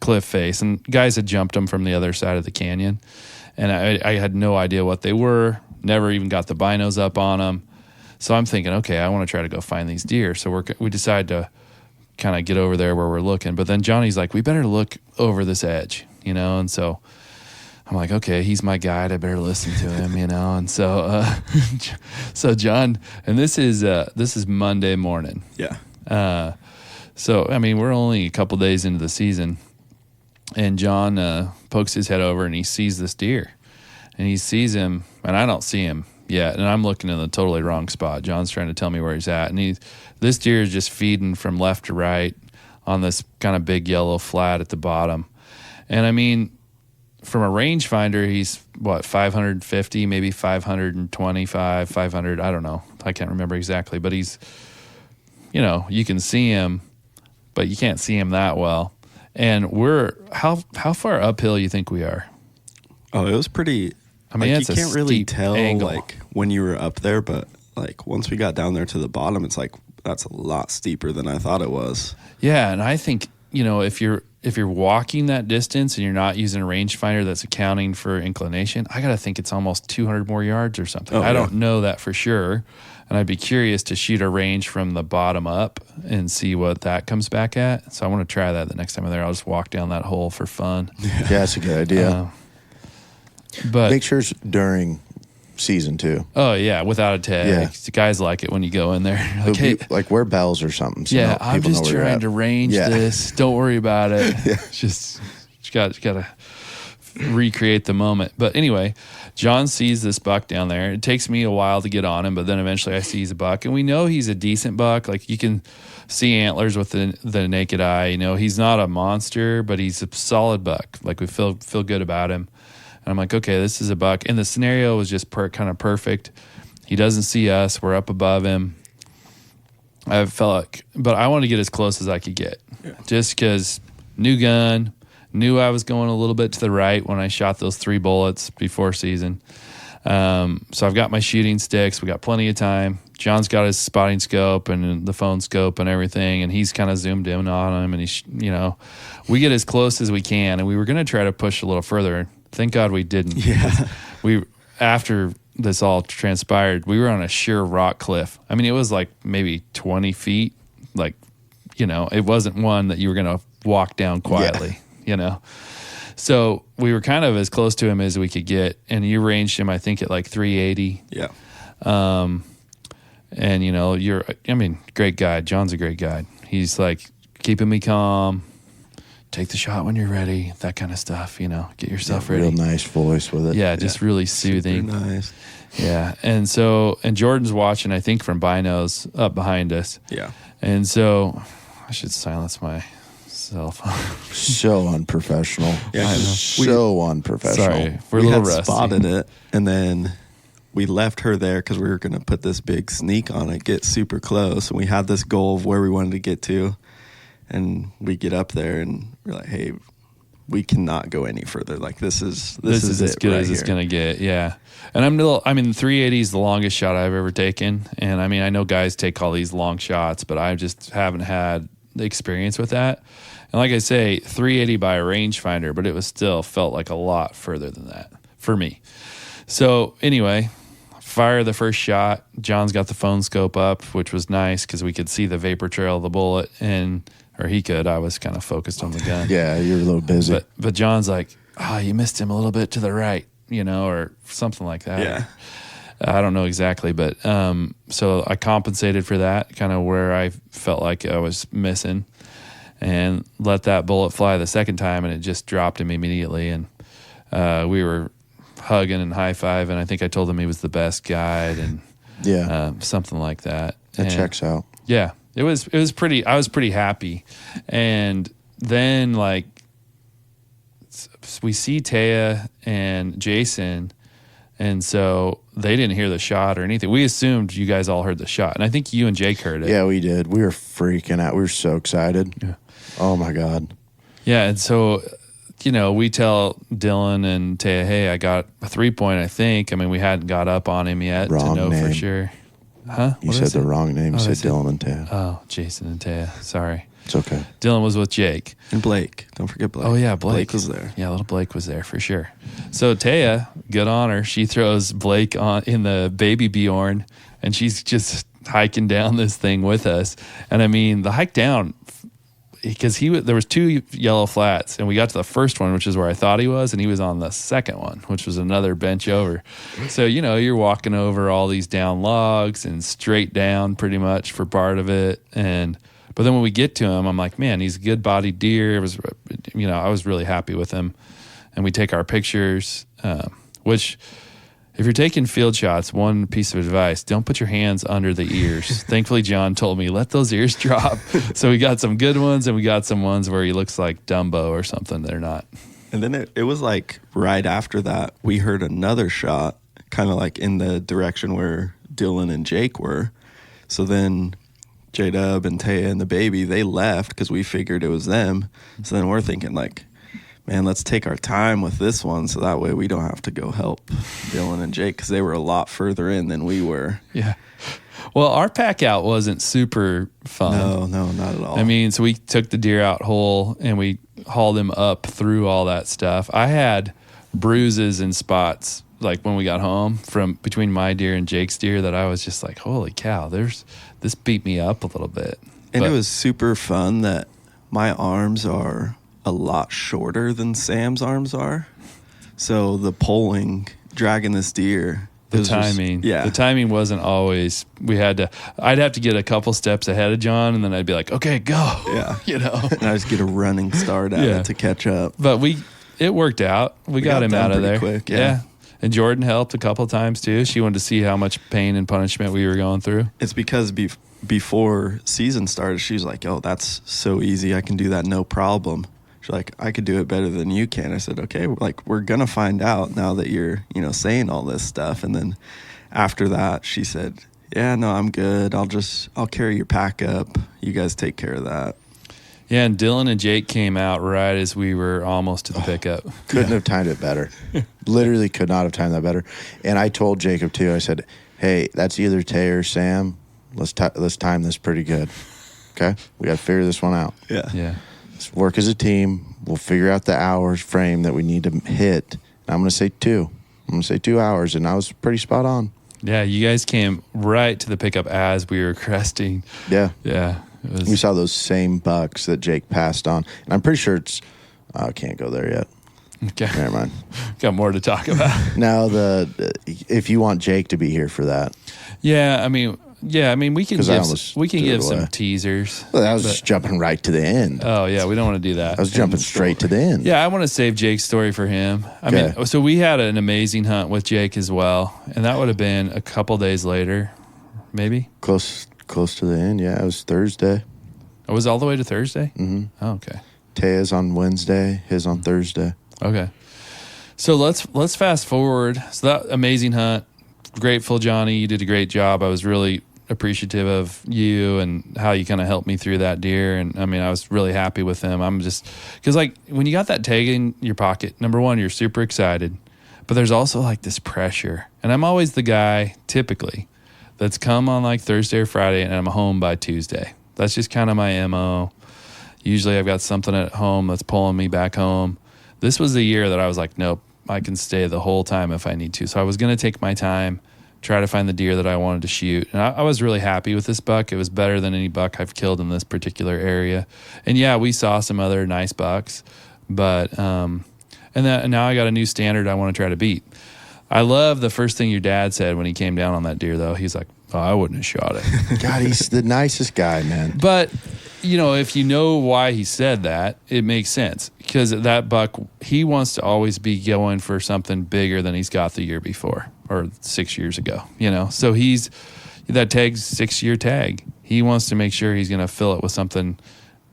cliff face, and guys had jumped them from the other side of the canyon. And I had no idea what they were, never even got the binos up on them. So I'm thinking, okay, I want to try to go find these deer. So we decide to kind of get over there where we're looking. But then Johnny's like, we better look over this edge, you know? And so I'm like, okay, he's my guide. I better listen to him, you know? And so, so John, and this is Monday morning. Yeah. So, I mean, we're only a couple days into the season, and John pokes his head over and he sees this deer, and he sees him, and I don't see him yet. And I'm looking in the totally wrong spot. John's trying to tell me where he's at. And this deer is just feeding from left to right on this kind of big yellow flat at the bottom. And I mean, from a rangefinder, he's 550, maybe 525, 500. I don't know. I can't remember exactly, but he's, you know, you can see him, but you can't see him that well. And how far uphill you think we are? Oh, it was pretty. I mean, like, you can't really steep tell angle. like when you were up there, but like once we got down there to the bottom, it's like that's a lot steeper than I thought it was. Yeah, and I think, you know, if you're walking that distance and you're not using a rangefinder that's accounting for inclination, I got to think it's almost 200 more yards or something. I don't know that for sure, and I'd be curious to shoot a range from the bottom up and see what that comes back at. So I want to try that the next time I'm there. I'll just walk down that hole for fun. Yeah, that's a good idea. But Make sure it's during season 2. oh yeah, without a tag. Yeah. Guys like it when you go in there. Like, hey, Like wear bells or something. So yeah, I'm people know just where you're trying at. to range Yeah. this. Don't worry about it. Yeah. Just got to recreate the moment. But anyway, John sees this buck down there. It takes me a while to get on him, but then eventually I see he's a buck, and we know he's a decent buck. Like you can see antlers with the naked eye. You know, he's not a monster, but he's a solid buck. Like we feel good about him. And I'm like, okay, this is a buck. And the scenario was just kind of perfect. He doesn't see us. We're up above him. I felt like, but I wanted to get as close as I could get. Yeah. Just because new gun, knew I was going a little bit to the right when I shot those 3 bullets before season. So I've got my shooting sticks. We got plenty of time. John's got his spotting scope and the phone scope and everything, and he's kind of zoomed in on him. And he's, we get as close as we can, and we were going to try to push a little further. Thank God we didn't. Yeah. After this all transpired, we were on a sheer rock cliff. I mean, it was like maybe 20 feet. Like, it wasn't one that you were going to walk down quietly, So we were kind of as close to him as we could get. And you ranged him, I think, at like 380. Yeah. And, great guide. John's a great guide. He's like keeping me calm. Take the shot when you're ready, that kind of stuff, get yourself ready. Real nice voice with it. Yeah, just really soothing. Super nice. Yeah. And Jordan's watching, I think, from binos up behind us. Yeah. And so I should silence my cell phone. So unprofessional. Yeah, so unprofessional. Sorry, we're a we little had rusty. spotted it, and then we left her there because we were going to put this big sneak on it, get super close, and we had this goal of where we wanted to get to. And we get up there and we're like, hey, we cannot go any further. Like this is as good right as it's here. going to get. Yeah. And 380 is the longest shot I've ever taken. And I know guys take all these long shots, but I just haven't had the experience with that. And like I say, 380 by a rangefinder, but it was still felt like a lot further than that for me. So anyway, fire the first shot. John's got the phone scope up, which was nice because we could see the vapor trail of the bullet, or he could. I was kind of focused on the gun. Yeah, you're a little busy. But John's like, you missed him a little bit to the right, or something like that. Yeah. I don't know exactly, but so I compensated for that, kind of where I felt like I was missing, and let that bullet fly the second time, and it just dropped him immediately. And we were hugging and high-fiving. I think I told him he was the best guide, and something like that. That checks out. Yeah. It was pretty, I was pretty happy. And then we see Taya and Jason, and so they didn't hear the shot or anything. We assumed you guys all heard the shot, and I think you and Jake heard it. Yeah, we did. We were freaking out. We were so excited. Yeah. Oh my God. Yeah. And so, we tell Dylan and Taya, hey, I got a 3-point, I think. We hadn't got up on him yet Wrong to know name. for sure. Huh? You said the wrong name. You said Dylan and Taya. Oh, Jason and Taya. Sorry. It's okay. Dylan was with Jake. And Blake. Don't forget Blake. Oh, yeah, Blake. Blake was there. Yeah, little Blake was there for sure. So Taya, good on her. She throws Blake on in the baby Bjorn, and she's just hiking down this thing with us. And the hike down, because there was 2 yellow flats, and we got to the first one, which is where I thought he was, and he was on the second one, which was another bench over. So, you're walking over all these down logs and straight down pretty much for part of it. But then when we get to him, I'm like, man, he's a good bodied deer. I was really happy with him. And we take our pictures, which if you're taking field shots, one piece of advice, don't put your hands under the ears. Thankfully, John told me, let those ears drop. So we got some good ones, and we got some ones where he looks like Dumbo or something. They're not. And then it was like right after that, we heard another shot, kind of like in the direction where Dylan and Jake were. So then J-Dub and Taya and the baby, they left because we figured it was them. So then we're thinking like, man, let's take our time with this one so that way we don't have to go help Dylan and Jake because they were a lot further in than we were. Yeah. Well, our pack out wasn't super fun. No, not at all. So we took the deer out whole, and we hauled him up through all that stuff. I had bruises and spots like when we got home from between my deer and Jake's deer that I was just like, holy cow, this beat me up a little bit. And it was super fun that my arms are a lot shorter than Sam's arms are. So the polling, dragging this deer. The timing. The timing wasn't always, I'd have to get a couple steps ahead of John, and then I'd be like, okay, go. Yeah. You know? And I just get a running start at it to catch up. But it worked out. We got him out of there. Quick, yeah. And Jordan helped a couple times too. She wanted to see how much pain and punishment we were going through. It's because before season started, she's like, oh, that's so easy. I can do that no problem. She's like, I could do it better than you can. I said, okay, we're going to find out now that you're, saying all this stuff. And then after that, she said, yeah, no, I'm good. I'll carry your pack up. You guys take care of that. Yeah, and Dylan and Jake came out right as we were almost to the pickup. Couldn't have timed it better. Literally could not have timed that better. And I told Jacob too, I said, hey, that's either Tay or Sam. Let's time this pretty good. Okay? We got to figure this one out. Yeah. Let's work as a team. We'll figure out the hours frame that we need to hit. And I'm going to say 2. I'm going to say 2 hours, and I was pretty spot on. Yeah, you guys came right to the pickup as we were cresting. Yeah. Yeah. We saw those same bucks that Jake passed on. And I'm pretty sure I can't go there yet. Okay. Never mind. Got more to talk about. Now, if you want Jake to be here for that. Yeah, I mean, we can give some teasers. Well, I was just jumping right to the end. Oh, yeah, we don't want to do that. I was jumping straight to the end. Yeah, I want to save Jake's story for him. I mean, so we had an amazing hunt with Jake as well, and that would have been a couple days later, maybe? Close to the end, yeah. It was Thursday. It was all the way to Thursday? Mm-hmm. Oh, okay. Taya's on Wednesday, his on Thursday. Okay. So let's fast forward. So that amazing hunt, grateful, Johnny. You did a great job. I was really appreciative of you and how you kind of helped me through that deer. And I mean, I was really happy with him. I'm just, because like when you got that tag in your pocket, number one, you're super excited, but there's also like this pressure. And I'm always the guy typically that's come on like Thursday or Friday and I'm home by Tuesday. That's just kind of my MO. Usually I've got something at home that's pulling me back home. This was the year that I was like, nope, I can stay the whole time if I need to. So I was going to take my time, try to find the deer that I wanted to shoot. And I was really happy with this buck. It was better than any buck I've killed in this particular area. And yeah, we saw some other nice bucks, but, and now I got a new standard I want to try to beat. I love the first thing your dad said when he came down on that deer though. He's like, oh, I wouldn't have shot it. God, he's the nicest guy, man. But, if you know why he said that, it makes sense. Because that buck, he wants to always be going for something bigger than he's got the year before or 6 years ago, So that tag's 6-year tag. He wants to make sure he's going to fill it with something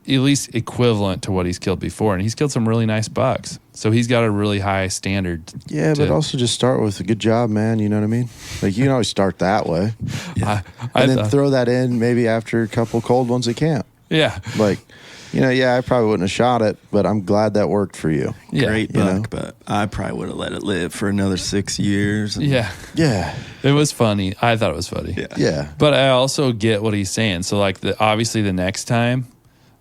at least equivalent to what he's killed before. And he's killed some really nice bucks. So he's got a really high standard. Yeah, but also just start with a good job, man. You know what I mean? Like, you can always start that way. Yeah. And then throw that in maybe after a couple cold ones at camp. Yeah. Like, I probably wouldn't have shot it, but I'm glad that worked for you. Yeah. Great buck, but I probably would have let it live for another 6 years. Yeah. Yeah. It was funny. I thought it was funny. Yeah. But I also get what he's saying. So, like, obviously the next time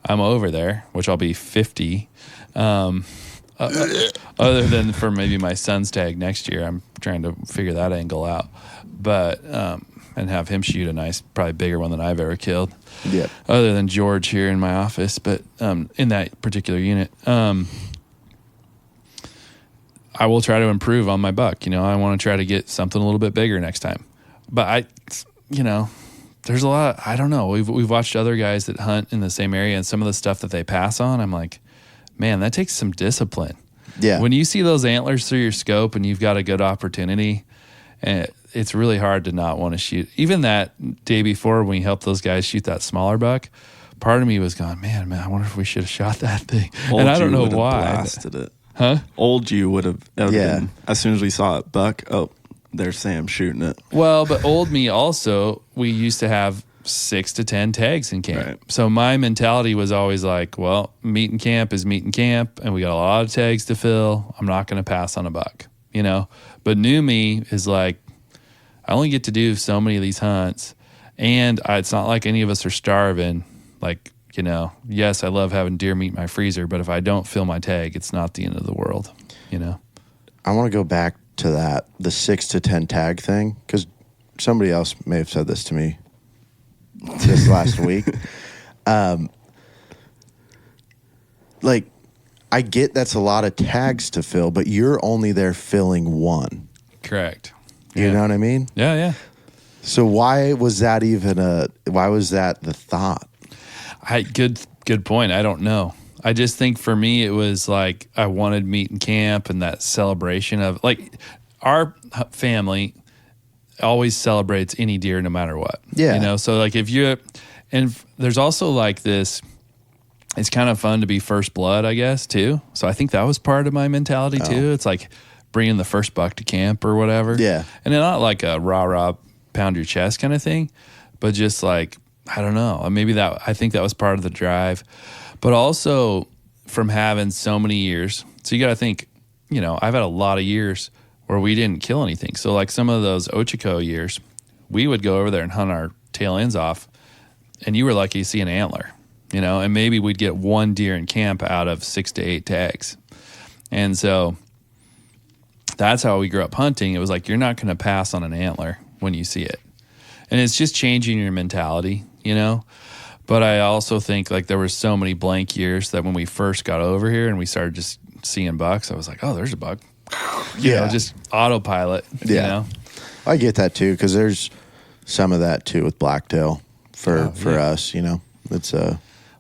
I'm over there, which I'll be 50, other than for maybe my son's tag next year, I'm trying to figure that angle out. But, and have him shoot a nice, probably bigger one than I've ever killed. Yeah. Other than George here in my office, but in that particular unit, I will try to improve on my buck. I want to try to get something a little bit bigger next time. But there's a lot. I don't know. We've watched other guys that hunt in the same area, and some of the stuff that they pass on, I'm like, man, that takes some discipline. Yeah. When you see those antlers through your scope and you've got a good opportunity, and it's really hard to not want to shoot. Even that day before when we helped those guys shoot that smaller buck, part of me was going, man, I wonder if we should have shot that thing. And I don't know why. Blasted it. Huh? Old you would have. Been, as soon as we saw it, buck. Oh, there's Sam shooting it. Well, but old me also, we used to have 6 to 10 tags in camp. Right. So my mentality was always like, well, meet in camp is meet in camp, and we got a lot of tags to fill. I'm not going to pass on a buck, But new me is like, I only get to do so many of these hunts, and it's not like any of us are starving. Like, yes, I love having deer meat in my freezer, but if I don't fill my tag, it's not the end of the world, I want to go back to that, the 6 to 10 tag thing, because somebody else may have said this to me this last week. Like, I get that's a lot of tags to fill, but you're only there filling one. Correct. You know what I mean? Yeah, yeah. So why was that the thought? Good point. I don't know. I just think for me, it was like I wanted meat and camp and that celebration of, like, our family always celebrates any deer no matter what. Yeah. You know, so like there's also like this, it's kind of fun to be first blood, I guess, too. So I think that was part of my mentality too. It's like bringing the first buck to camp or whatever. Yeah. And not like a rah-rah pound your chest kind of thing, but just like, I don't know, maybe I think that was part of the drive. But also from having so many years, so you got to think, you know, I've had a lot of years where we didn't kill anything. So like some of those Ochiko years, we would go over there and hunt our tail ends off, and you were lucky to see an antler, you know, and maybe we'd get one deer in camp out of 6 to 8 tags. And so that's how we grew up hunting. It was like, you're not going to pass on an antler when you see it. And it's just changing your mentality, you know. But I also think like there were so many blank years that when we first got over here and we started just seeing bucks, I was like, oh, there's a buck. You know, just autopilot, you know. I get that too, because there's some of that too with blacktail for us, you know. It's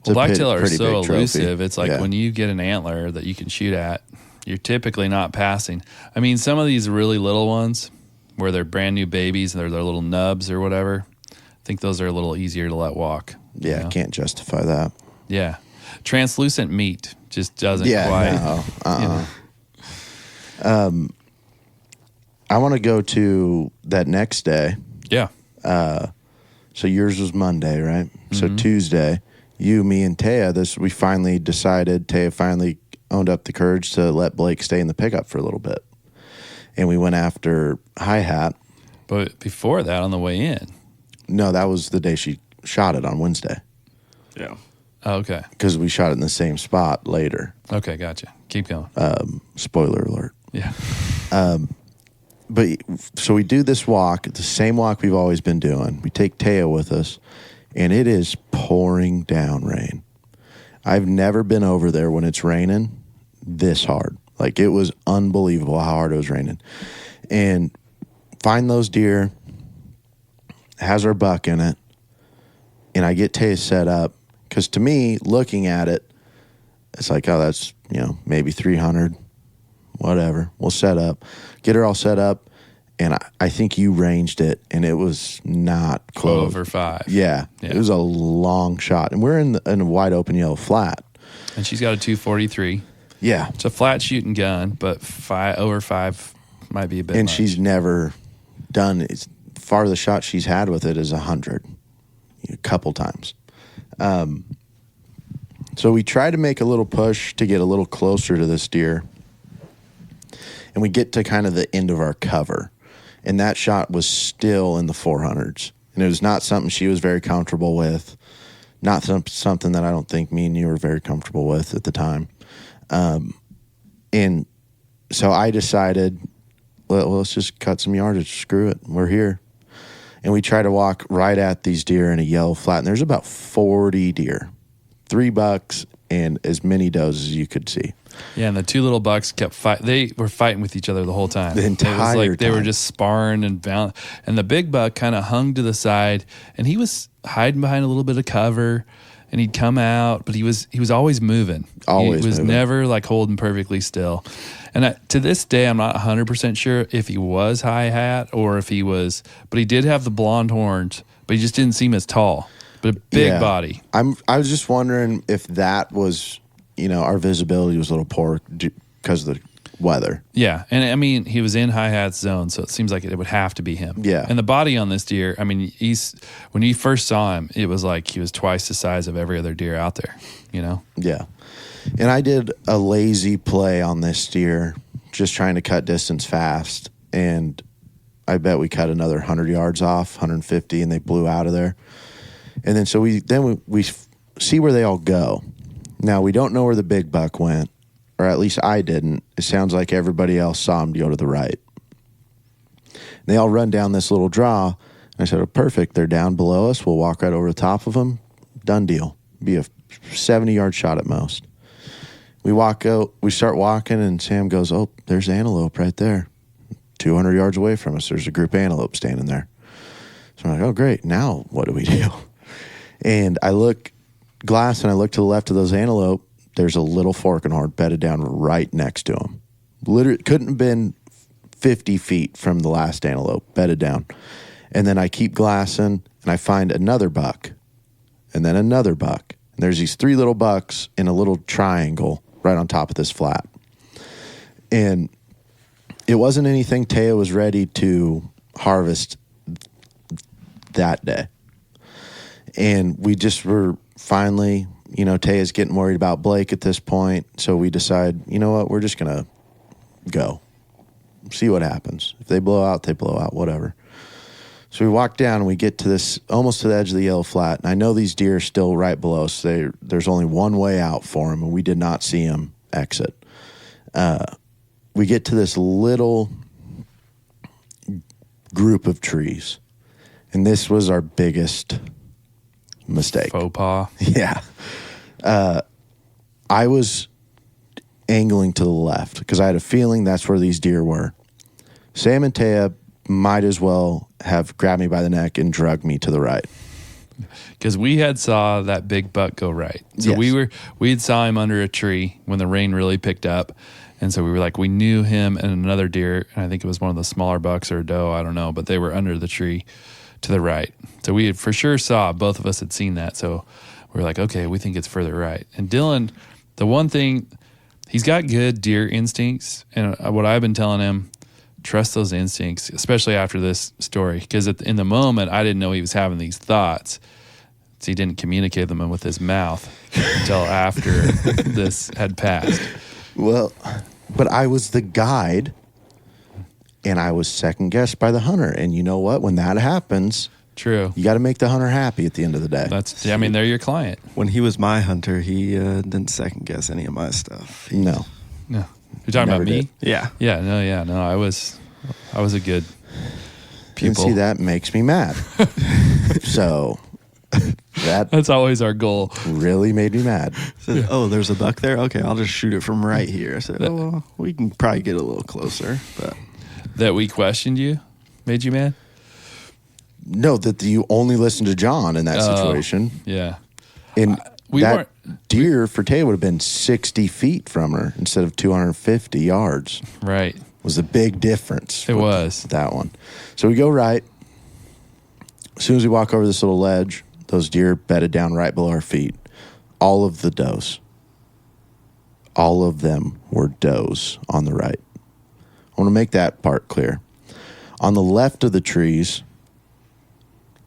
blacktail are so elusive. Trophy. It's like when you get an antler that you can shoot at, you're typically not passing. I mean, some of these really little ones where they're brand new babies and they're their little nubs or whatever, I think those are a little easier to let walk. Yeah, you know? Can't justify that. Yeah. Translucent meat just doesn't quite. No, you know. I want to go to that next day. Yeah. So yours was Monday, right? Mm-hmm. So Tuesday, you, me, and Taya, we finally decided, Taya finally owned up the courage to let Blake stay in the pickup for a little bit. And we went after Hi-Hat. But before that, on the way in. No, that was the day she shot it on Wednesday. Yeah. Oh, okay. Because we shot it in the same spot later. Okay, gotcha. Keep going. Spoiler alert. Yeah. But so we do this walk, the same walk we've always been doing. We take Taya with us, and it is pouring down rain. I've never been over there when it's raining this hard. Like, it was unbelievable how hard it was raining. And find those deer, has our buck in it, and I get Taya set up. Because to me, looking at it, it's like, oh, that's, maybe 300, whatever. We'll set up. Get her all set up, and I think you ranged it, and it was not close. Over 5. Yeah, it was a long shot. And we're in a wide open yellow flat. And she's got a 243. Yeah. It's a flat shooting gun, but over 5 might be a bit And much. she's never done, farthest shot she's had with it is 100, a couple times. So we try to make a little push to get a little closer to this deer. And we get to kind of the end of our cover. And that shot was still in the 400s. And it was not something she was very comfortable with. Not something that I don't think me and you were very comfortable with at the time. And so I decided, well, let's just cut some yardage. Screw it. We're here. And we try to walk right at these deer in a yellow flat. And there's about 40 deer, 3 bucks, and as many does as you could see. Yeah, and the 2 little bucks kept fighting. They were fighting with each other the whole time. The entire it was like they time. were just sparring and bound. And the big buck kind of hung to the side, and he was hiding behind a little bit of cover, and he'd come out, but he was always moving. Always He was moving. never like holding perfectly still. And to this day, I'm not 100% sure if he was Hi-Hat or if he was, but he did have the blonde horns, but he just didn't seem as tall. But a big body. I was just wondering if that was, our visibility was a little poor because of the weather. Yeah, and I mean, he was in Hi-Hat's zone, so it seems like it would have to be him. Yeah. And the body on this deer, I mean, when you first saw him, it was like he was twice the size of every other deer out there, Yeah. And I did a lazy play on this deer, just trying to cut distance fast. And I bet we cut another 100 yards off, 150, and they blew out of there. And then so we see where they all go. Now, we don't know where the big buck went, or at least I didn't. It sounds like everybody else saw him go to the right. They all run down this little draw. And I said, oh, perfect. They're down below us. We'll walk right over the top of them. Done deal. Be a 70-yard shot at most. we walk out, we start walking, and Sam goes, "Oh, there's antelope right there. 200 yards away from us, there's a group of antelope standing there." So I'm like, "Oh, great. Now what do we do?" And I look to the left of those antelope. There's a little fork and horn bedded down right next to them. Literally couldn't have been 50 feet from the last antelope, bedded down. And then I keep glassing, and I find another buck, and then another buck. And there's these 3 little bucks in a little triangle right on top of this flat. And it wasn't anything Taya was ready to harvest that day. And we just were finally, Taya's getting worried about Blake at this point. So we decide, you know what, we're just going to go. See what happens. If they blow out, they blow out, whatever. So we walk down and we get to this, almost to the edge of the yellow flat. And I know these deer are still right below us. There's only one way out for them, and we did not see them exit. We get to this little group of trees. And this was our biggest mistake. Faux pas. Yeah. I was angling to the left because I had a feeling that's where these deer were. Sam and Taya might as well have grabbed me by the neck and dragged me to the right. Because we had saw that big buck go right. So Yes. we had saw him under a tree when the rain really picked up. And so we were like, we knew him and another deer, and I think it was one of the smaller bucks or a doe, I don't know, but they were under the tree to the right. So we had for sure saw, both of us had seen that. So we were like, okay, we think it's further right. And Dylan, the one thing, he's got good deer instincts. And what I've been telling him, trust those instincts, especially after this story. Because in the moment, I didn't know he was having these thoughts. So he didn't communicate them with his mouth until after this had passed. Well, but I was the guide, and I was second guessed by the hunter. And you know what? When that happens, True. you got to make the hunter happy at the end of the day. They're your client. When he was my hunter, he didn't second guess any of my stuff. No. No. You're talking Never about me? did. Yeah. Yeah. No, I was a good And pupil. see, that makes me mad. So That's always our goal. really made me mad. Said, "Oh, there's a buck there. Okay, I'll just shoot it from right here." I said, "Oh, well, we can probably get a little closer." But That we questioned you made you mad? No, that you only listen to John in that Oh. situation. Yeah. And We that weren't- deer for Tay would have been 60 feet from her instead of 250 yards. Right. Was the big difference. It with was. that one. So we go right. As soon as we walk over this little ledge, those deer bedded down right below our feet. All of the does. All of them were does on the right. I want to make that part clear. On the left of the trees,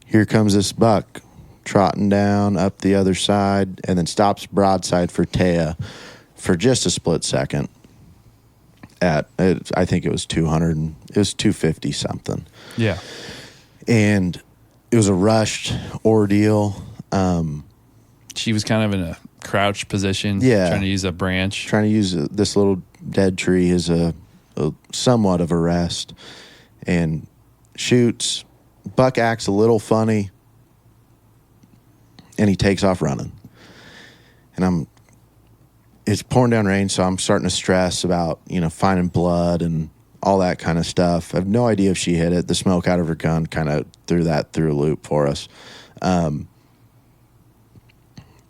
here comes this buck trotting down up the other side and then stops broadside for Taya for just a split second. I think it was 200, it was 250 something. Yeah. And it was a rushed ordeal. She was kind of in a crouched position. Yeah. Trying to use a branch. Trying to use this little dead tree as a somewhat of a rest, and shoots. Buck acts a little funny, and he takes off running. And it's pouring down rain, so I'm starting to stress about, finding blood and all that kind of stuff. I have no idea if she hit it. The smoke out of her gun kind of threw that through a loop for us.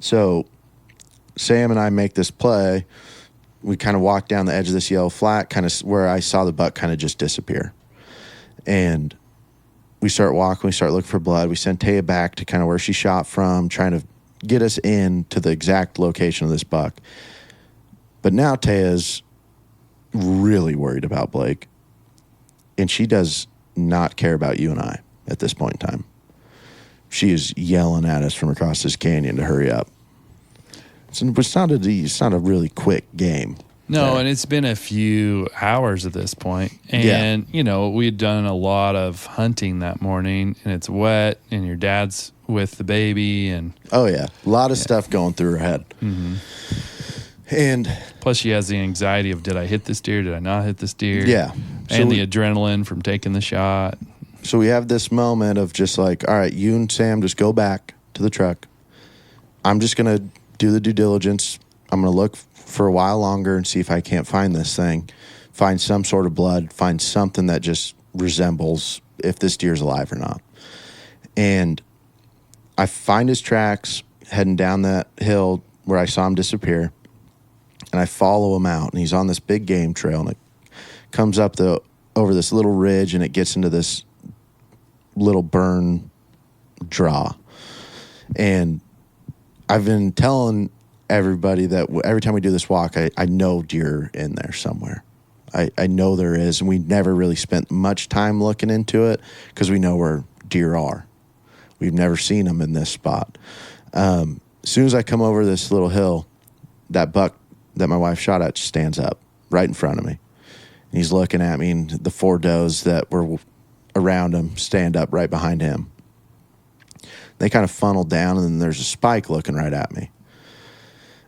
So Sam and I make this play. We kind of walk down the edge of this yellow flat, kind of where I saw the buck kind of just disappear. And we start walking, we start looking for blood. We send Taya back to kind of where she shot from, trying to get us in to the exact location of this buck. But now Taya's really worried about Blake. And she does not care about you and I at this point in time. She is yelling at us from across this canyon to hurry up. It's not a really quick game. No, there. and it's been a few hours at this point. And, we had done a lot of hunting that morning, and it's wet, and your dad's with the baby. And Oh, yeah. A lot of stuff going through her head. Mm-hmm. And plus she has the anxiety of, did I hit this deer? Did I not hit this deer? yeah. And the adrenaline from taking the shot. So we have this moment of just like, all right, you and Sam just go back to the truck. I'm just going to do the due diligence, I'm going to look for a while longer and see if I can't find this thing, find some sort of blood, find something that just resembles if this deer's alive or not. And I find his tracks heading down that hill where I saw him disappear, and I follow him out, and he's on this big game trail, and it comes up over this little ridge, and it gets into this little burn draw. And I've been telling everybody that every time we do this walk, I know deer in there somewhere. I know there is, and we never really spent much time looking into it because we know where deer are. We've never seen them in this spot. As soon as I come over this little hill, that buck that my wife shot at stands up right in front of me. And he's looking at me, and the 4 does that were around him stand up right behind him. They kind of funnel down, and then there's a spike looking right at me.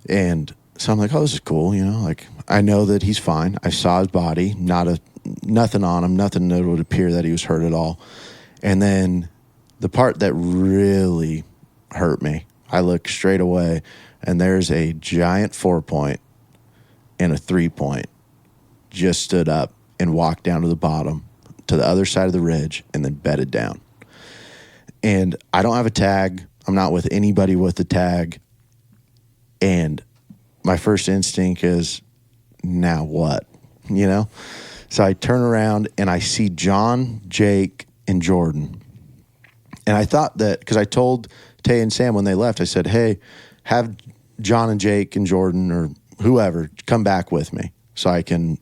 And so I'm like, oh, this is cool, like I know that he's fine. I saw his body, nothing on him, nothing that would appear that he was hurt at all. And then the part that really hurt me, I look straight away, and there's a giant 4-point and a 3-point just stood up and walked down to the bottom, to the other side of the ridge, and then bedded down. And I don't have a tag. I'm not with anybody with a tag. And my first instinct is, now what? So I turn around, and I see John, Jake, and Jordan. And I thought that, because I told Tay and Sam when they left, I said, hey, have John and Jake and Jordan or whoever come back with me so I can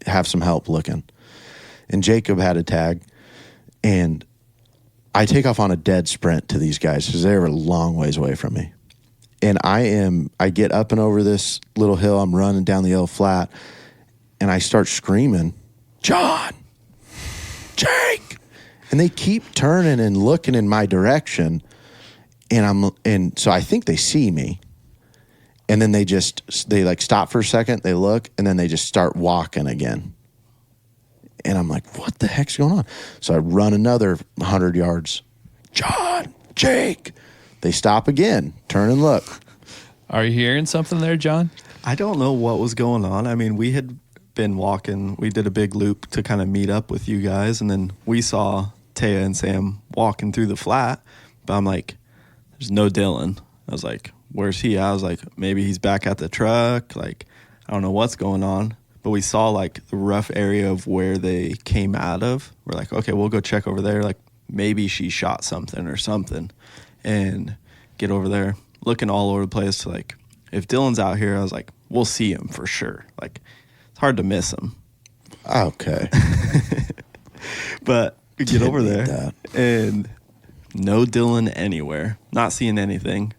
have some help looking. And Jacob had a tag, and I take off on a dead sprint to these guys because they were a long ways away from me. And I get up and over this little hill. I'm running down the hill flat, and I start screaming, John, Jake. And they keep turning and looking in my direction. And so I think they see me. And then they like stop for a second, they look, and then they just start walking again. And I'm like, what the heck's going on? So I run another 100 yards. John, Jake. They stop again, turn and look. Are you hearing something there, John? I don't know what was going on. I mean, we had been walking. We did a big loop to kind of meet up with you guys, and then we saw Taya and Sam walking through the flat. But I'm like, there's no Dylan. I was like, where's he? I was like, maybe he's back at the truck. Like, I don't know what's going on. But we saw like the rough area of where they came out of. We're like, okay, we'll go check over there. Like, maybe she shot something or something. And get over there, looking all over the place. Like, if Dylan's out here, I was like, we'll see him for sure. Like, it's hard to miss him. Okay. But we get over there, and no Dylan anywhere. Not seeing anything.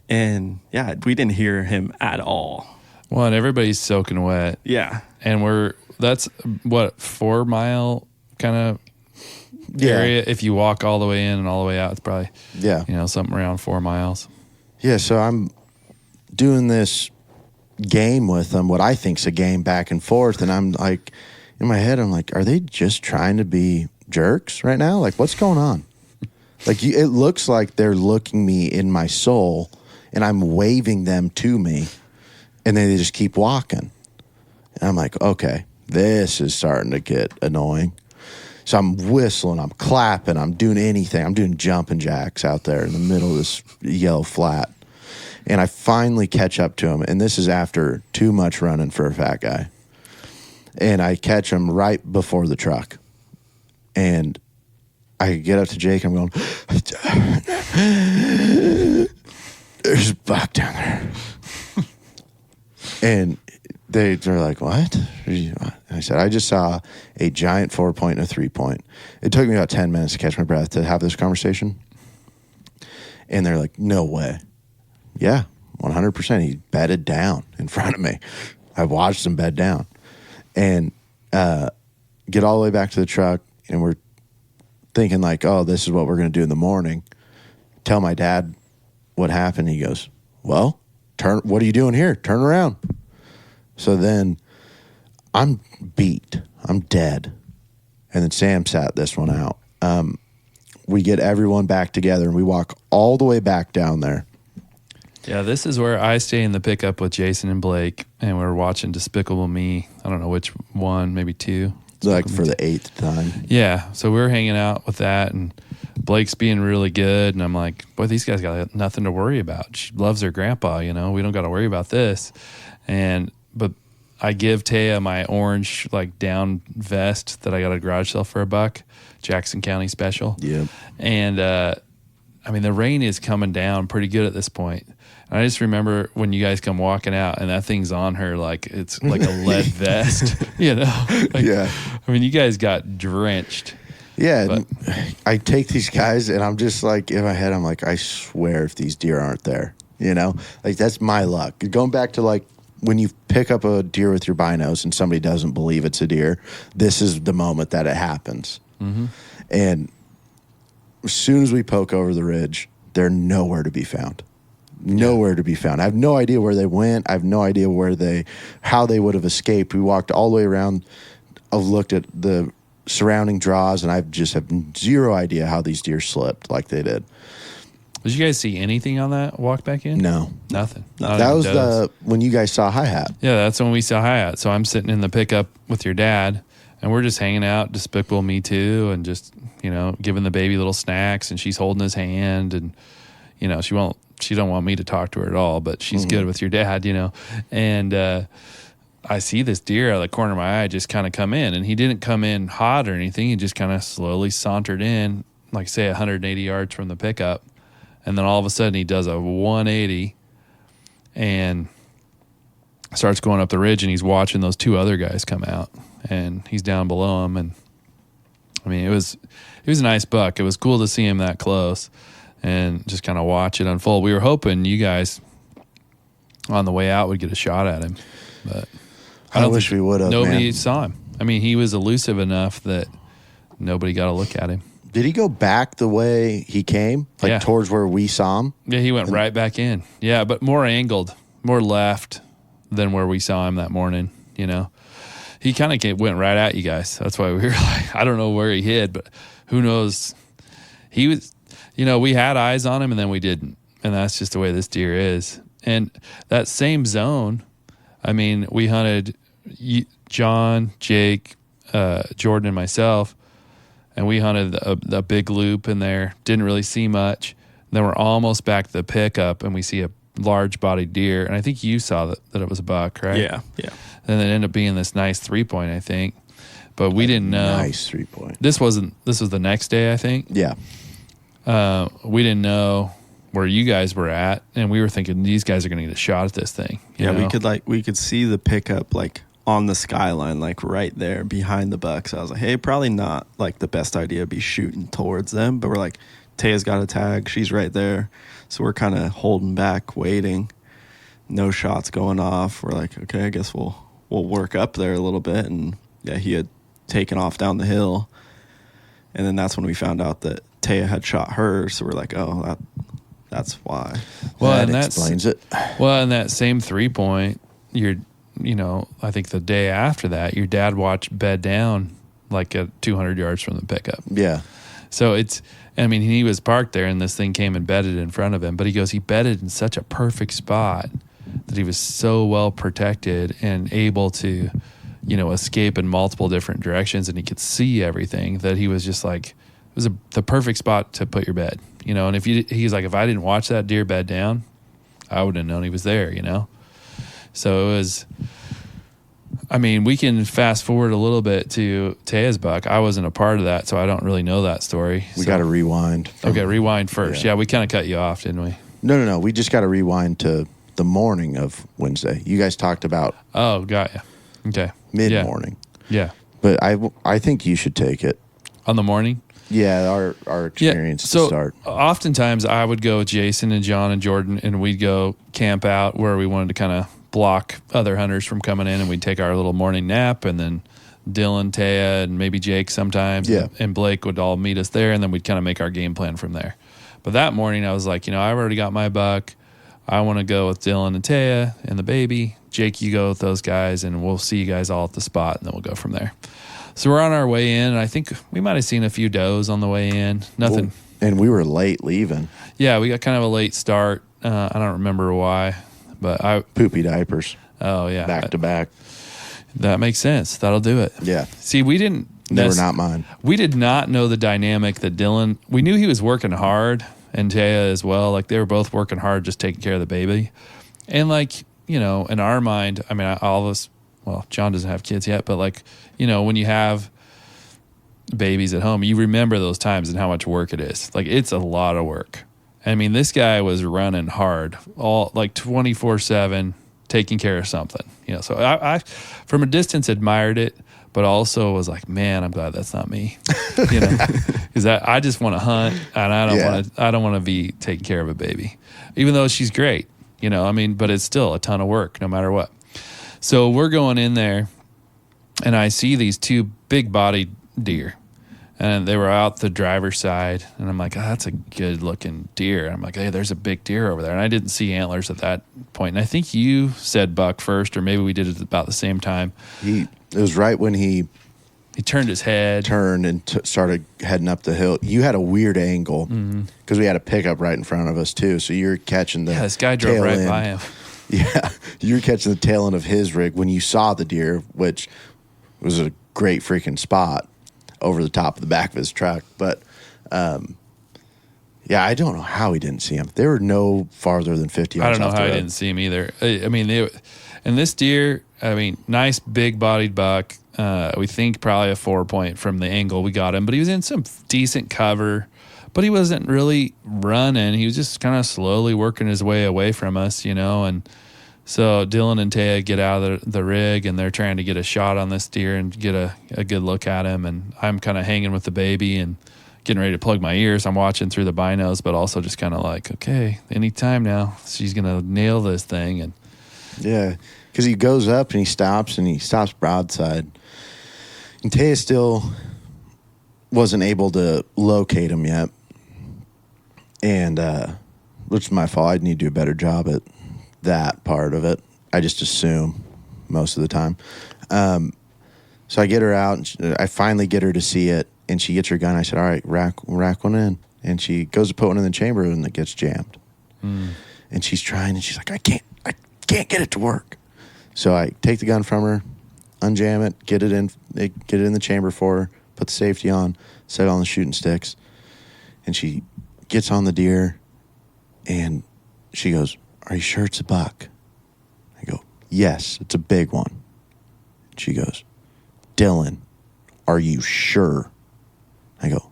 And, yeah, we didn't hear him at all. Well, and everybody's soaking wet. Yeah. And that's, 4 mile kind of area. If you walk all the way in and all the way out, it's probably something around 4 miles. Yeah, so I'm doing this game with them, what I think's a game back and forth, and I'm like, in my head, I'm like, are they just trying to be jerks right now? Like, what's going on? Like, it looks like they're looking me in my soul, and I'm waving them to me, and then they just keep walking. And I'm like, okay, this is starting to get annoying. So I'm whistling, I'm clapping, I'm doing anything. I'm doing jumping jacks out there in the middle of this yellow flat. And I finally catch up to him. And this is after too much running for a fat guy. And I catch him right before the truck. And I get up to Jake, and I'm going, there's a buck down there. And they're like, what? I said, I just saw a giant 4-point and a 3-point. It took me about 10 minutes to catch my breath to have this conversation. And they're like, no way. Yeah, 100%. He bedded down in front of me. I watched him bed down. And get all the way back to the truck, and we're thinking like, oh, this is what we're going to do in the morning. Tell my dad what happened. He goes, well, what are you doing here? Turn around. So then I'm beat. I'm dead. And then Sam sat this one out. We get everyone back together, and we walk all the way back down there. Yeah, this is where I stay in the pickup with Jason and Blake, and we're watching Despicable Me. I don't know which one, maybe two. Like for the 8th time. Yeah, so we were hanging out with that, and Blake's being really good, and I'm like, boy, these guys got nothing to worry about. She loves her grandpa, we don't got to worry about this. But I give Taya my orange like down vest that I got at a garage sale for $1, Jackson County special. Yeah. And the rain is coming down pretty good at this point. And I just remember when you guys come walking out and that thing's on her like it's like a lead vest, Yeah. You guys got drenched. Yeah. But I take these guys and I'm just like, in my head, I'm like, I swear if these deer aren't there, like that's my luck. Going back to like when you pick up a deer with your binos and somebody doesn't believe it's a deer, this is the moment that it happens. Mm-hmm. And as soon as we poke over the ridge, they're nowhere to be found. Nowhere to be found. I have no idea where they went. I have no idea how they would have escaped. We walked all the way around. I've looked at the surrounding draws, and I just have zero idea how these deer slipped like they did. Did you guys see anything on that walk back in? No. Nothing. That was when you guys saw Hi-Hat. Yeah, that's when we saw Hi-Hat. So I'm sitting in the pickup with your dad, and we're just hanging out, Despicable Me Too, and just, giving the baby little snacks, and she's holding his hand, and, she don't want me to talk to her at all, but she's good with your dad, and I see this deer out of the corner of my eye just kind of come in, and he didn't come in hot or anything. He just kind of slowly sauntered in, like say 180 yards from the pickup, and then all of a sudden he does a 180 and starts going up the ridge, and he's watching those two other guys come out, and he's down below him. And it was a nice buck. It was cool to see him that close and just kind of watch it unfold. We were hoping you guys on the way out would get a shot at him, but I wish we would have. Nobody saw him. He was elusive enough that nobody got a look at him. Did he go back the way he came, towards where we saw him? Yeah, he went right back in. Yeah, but more angled, more left than where we saw him that morning. He kind of went right at you guys. That's why we were like, I don't know where he hid, but who knows? He was. We had eyes on him and then we didn't. And that's just the way this deer is. And that same zone, we hunted John, Jake, Jordan, and myself, and we hunted a big loop in there. Didn't really see much. And then we're almost back to the pickup and we see a large-bodied deer. And I think you saw that it was a buck, right? Yeah. And it ended up being this nice 3-point, I think. But we didn't know. Nice 3-point. This was the next day, I think. Yeah. We didn't know where you guys were at, and we were thinking these guys are going to get a shot at this thing. You know? we could see the pickup like on the skyline, like right there behind the buck. So I was like, hey, probably not like the best idea to be shooting towards them, but we're like, Taya's got a tag, she's right there, so we're kind of holding back, waiting. No shots going off. We're like, okay, I guess we'll work up there a little bit, and yeah, he had taken off down the hill, and then that's when we found out that Taya had shot her, so we're like, oh, that's why. Well, that explains it. Well, and that same 3-point, I think the day after that, your dad watched bed down like at 200 yards from the pickup. Yeah. So he was parked there and this thing came and bedded in front of him, but he goes, he bedded in such a perfect spot that he was so well protected and able to, escape in multiple different directions, and he could see everything, that he was just like, it was the perfect spot to put your bed, and he's like, if I didn't watch that deer bed down, I wouldn't have known he was there, So it was, we can fast forward a little bit to Taya's buck. I wasn't a part of that, so I don't really know that story. We got to rewind. Okay, rewind first. Yeah, we kind of cut you off, didn't we? No. We just got to rewind to the morning of Wednesday. You guys talked about. Oh, got you. Okay. Mid-morning. Yeah. But I think you should take it. On the morning? Yeah, our experience to start. Oftentimes I would go with Jason and John and Jordan, and we'd go camp out where we wanted to kind of block other hunters from coming in, and we'd take our little morning nap, and then Dylan, Taya, and maybe Jake sometimes, and Blake would all meet us there, and then we'd kind of make our game plan from there. But that morning I was like, I've already got my buck. I want to go with Dylan and Taya and the baby. Jake, you go with those guys, and we'll see you guys all at the spot, and then we'll go from there. So we're on our way in, and I think we might have seen a few does on the way in. Nothing. And we were late leaving. Yeah, we got kind of a late start. I don't remember why, but Poopy diapers. Oh yeah, Back to back. That makes sense. That'll do it. Yeah. See, we didn't. They were not mine. We did not know the dynamic that Dylan. We knew he was working hard, and Taya as well. Like they were both working hard, just taking care of the baby, and like in our mind, I mean, all of us. Well, John doesn't have kids yet, but like when you have babies at home, you remember those times and how much work it is. Like it's a lot of work. I mean, this guy was running hard, all like 24/7, taking care of something. So I from a distance admired it, but also was like, man, I'm glad that's not me. Because I just want to hunt, and I don't want to be taking care of a baby, even though she's great. But it's still a ton of work, no matter what. So we're going in there, and I see these two big-bodied deer. And they were out the driver's side, and I'm like, oh, that's a good-looking deer. And I'm like, hey, there's a big deer over there. And I didn't see antlers at that point. And I think you said buck first, or maybe we did it about the same time. It was right when he turned his head. Turned and started heading up the hill. You had a weird angle because we had a pickup right in front of us, too. So you're catching the this guy drove right by him. Yeah, you were catching the tail end of his rig when you saw the deer, which was a great freaking spot over the top of the back of his truck. But, I don't know how he didn't see him. They were no farther than 50 yards. I don't know how he didn't see him either. I mean, and this deer, nice big-bodied buck. We think probably a 4-point from the angle we got him, but he was in some decent cover. But he wasn't really running. He was just kind of slowly working his way away from us, and so Dylan and Taya get out of the rig, and they're trying to get a shot on this deer and get a good look at him. And I'm kind of hanging with the baby and getting ready to plug my ears. I'm watching through the binos, but also just kind of like, okay, anytime now, she's going to nail this thing. And yeah, because he goes up and he stops broadside. And Taya still wasn't able to locate him yet. And which is my fault. I'd need to do a better job at that part of it. I just assume most of the time. So I get her out, and I finally get her to see it, and she gets her gun. I said, all right, rack one in. And she goes to put one in the chamber, and it gets jammed. And she's trying, and she's like, I can't get it to work. So I take the gun from her, unjam it, get it in the chamber for her, put the safety on, set it on the shooting sticks, and she gets on the deer, and she goes, are you sure it's a buck? I go, yes, it's a big one. She goes, Dylan, are you sure? I go,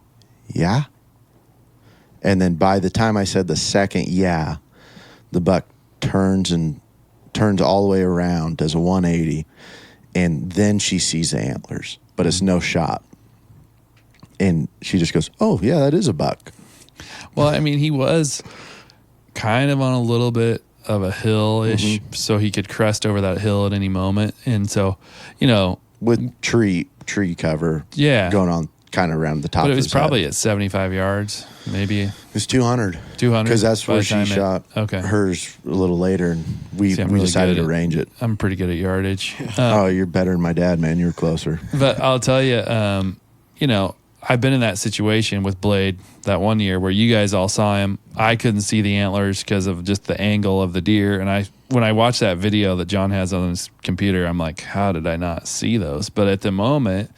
yeah. And then by the time I said the second yeah, the buck turns all the way around, does a 180, and then she sees the antlers, but it's no shot. And she just goes, oh, yeah, that is a buck. Well, he was kind of on a little bit of a hill-ish, so he could crest over that hill at any moment. And so, with tree cover going on kind of around the top of his head. But it was probably at 75 yards, maybe. It was 200. 200? Because that's where she shot hers a little later, and we decided to range it. I'm pretty good at yardage. Oh, you're better than my dad, man. You're closer. But I'll tell you, I've been in that situation with Blade that one year where you guys all saw him. I couldn't see the antlers because of just the angle of the deer. And when I watched that video that John has on his computer, I'm like, how did I not see those? But at the moment,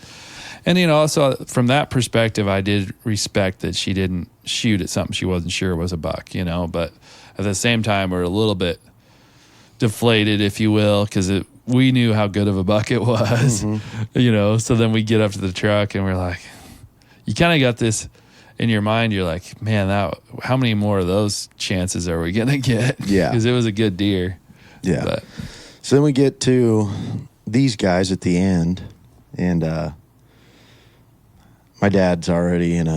and so from that perspective, I did respect that she didn't shoot at something she wasn't sure was a buck, But at the same time, we're a little bit deflated, if you will, because we knew how good of a buck it was, So then we get up to the truck and we're like, you kind of got this in your mind. You're like, man, how many more of those chances are we going to get? Yeah. Because it was a good deer. Yeah. But. So then we get to these guys at the end, and my dad's already in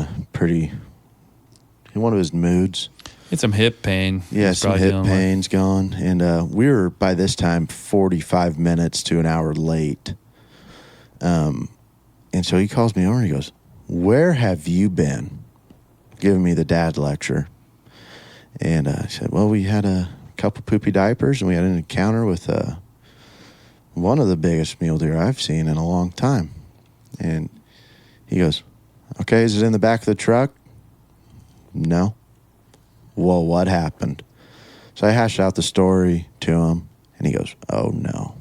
one of his moods. It's some hip pain. Yeah, some hip pain's gone. And we were, by this time, 45 minutes to an hour late. And so he calls me over and he goes, where have you been? Giving me the dad lecture. And I said, well, we had a couple poopy diapers, and we had an encounter with one of the biggest mule deer I've seen in a long time. And he goes, okay, is it in the back of the truck? No. Well, what happened? So I hashed out the story to him, and he goes, "Oh, no."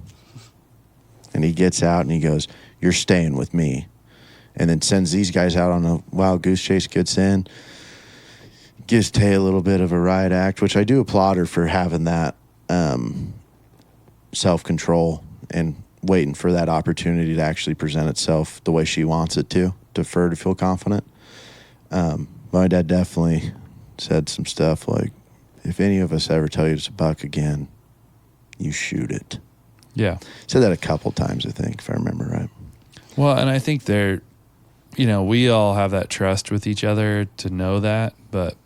And he gets out, and he goes, "You're staying with me." And then sends these guys out on a wild goose chase, gets in, gives Tay a little bit of a riot act, which I do applaud her for having that self-control and waiting for that opportunity to actually present itself the way she wants it to for her to feel confident. My dad definitely said some stuff like, if any of us ever tell you it's a buck again, you shoot it. Yeah. Said that a couple times, I think, if I remember right. Well, and I think we all have that trust with each other to know that, but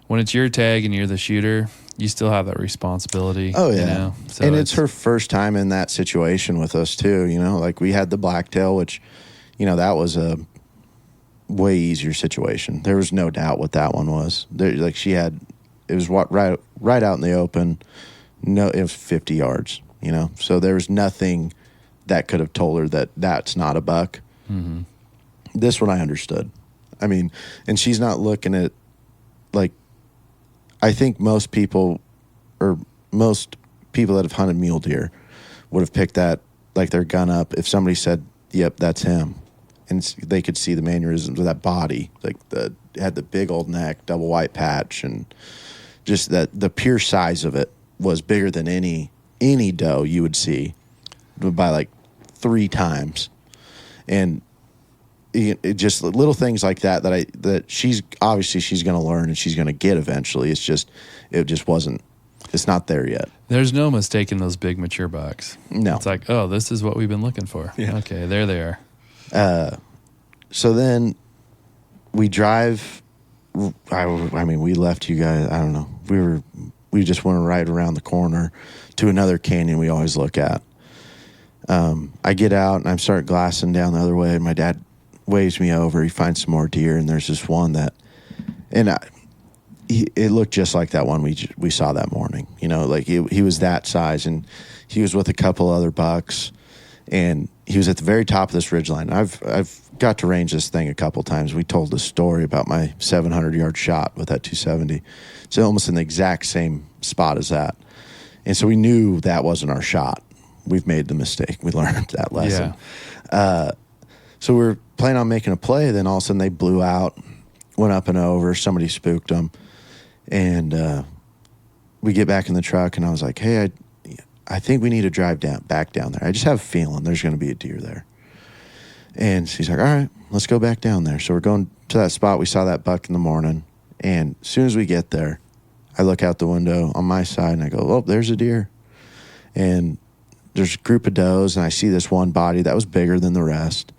when it's your tag and you're the shooter, you still have that responsibility. Oh, yeah. You know? So and it's her first time in that situation with us, too. You know, like we had the blacktail, which, you know, that was a way easier situation. There was no doubt what that one was. It was right out in the open. No, it was 50 yards, you know? So there was nothing that could have told her that that's not a buck. Mm-hmm. This one I understood. I mean, and she's not looking at, like, I think most people that have hunted mule deer would have picked that, like, their gun up if somebody said, "Yep, that's him." And they could see the mannerisms of that body. Like, had the big old neck, double white patch, and just that the pure size of it was bigger than any doe you would see by like 3 times. And it just little things like that she's going to learn and she's going to get eventually. It just wasn't, it's not there yet. There's no mistaking those big mature bucks. No. It's like, oh, this is what we've been looking for. Yeah. Okay, there they are. So then we drive, I mean, we left you guys, I don't know. We just went right around the corner to another canyon we always look at. I get out and I start glassing down the other way. And my dad waves me over. He finds some more deer, and there's this one it looked just like that one we saw that morning. You know, like he was that size, and he was with a couple other bucks, and he was at the very top of this ridgeline. I've got to range this thing a couple times. We told the story about my 700-yard shot with that 270. It's almost in the exact same spot as that. And so we knew that wasn't our shot. We've made the mistake. We learned that lesson. Yeah. So we were planning on making a play. Then all of a sudden they blew out, went up and over. Somebody spooked them. And we get back in the truck, and I was like, hey, I think we need to drive back down there. I just have a feeling there's going to be a deer there. And she's like, all right, let's go back down there. So we're going to that spot. We saw that buck in the morning. And as soon as we get there, I look out the window on my side, and I go, oh, there's a deer. And there's a group of does, and I see this one body that was bigger than the rest.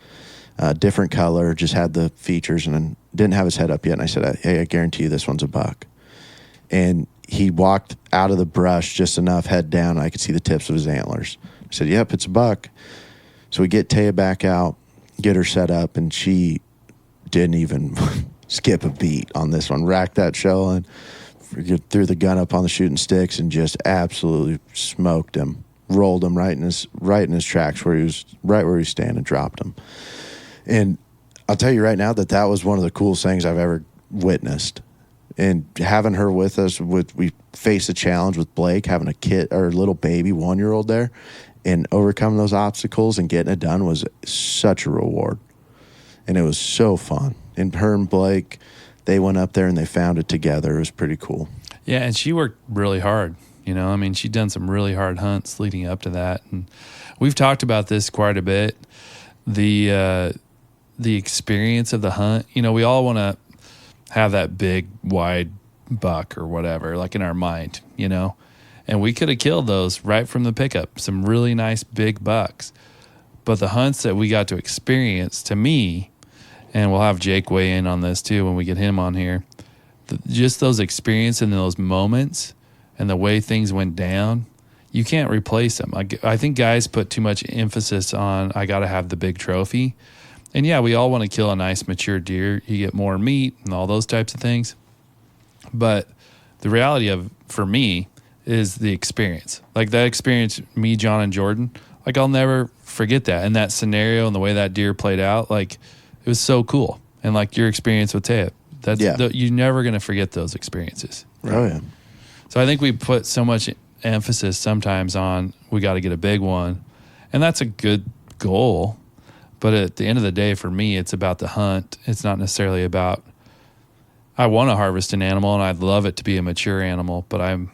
Different color, just had the features, and didn't have his head up yet. And I said, hey, I guarantee you this one's a buck. And he walked out of the brush just enough, head down, and I could see the tips of his antlers. I said, yep, it's a buck. So we get Taya back out, get her set up, and she didn't even skip a beat on this one. Racked that shell and threw the gun up on the shooting sticks and just absolutely smoked him. Rolled him right in his tracks where he was standing, dropped him. And I'll tell you right now that was one of the coolest things I've ever witnessed. And having her with us, we faced a challenge with Blake, having a kid or little baby 1-year-old there, and overcoming those obstacles and getting it done was such a reward. And it was so fun. And her and Blake, they went up there and they found it together. It was pretty cool. Yeah, and she worked really hard. You know, I mean, she'd done some really hard hunts leading up to that. And we've talked about this quite a bit. The experience of the hunt, you know, we all want to have that big, wide buck or whatever, like in our mind, you know. And we could have killed those right from the pickup, some really nice big bucks. But the hunts that we got to experience, to me, and we'll have Jake weigh in on this too when we get him on here, just those experiences and those moments and the way things went down, you can't replace them. I think guys put too much emphasis on, I got to have the big trophy. And yeah, we all want to kill a nice mature deer. You get more meat and all those types of things. But the reality for me, is the experience. Like that experience, me, John, and Jordan, like I'll never forget that. And that scenario and the way that deer played out, like it was so cool. And like your experience with Taya, you're never going to forget those experiences. Right? Oh, yeah. So I think we put so much emphasis sometimes on we got to get a big one, and that's a good goal. But at the end of the day, for me, it's about the hunt. It's not necessarily about, I want to harvest an animal and I'd love it to be a mature animal, but I'm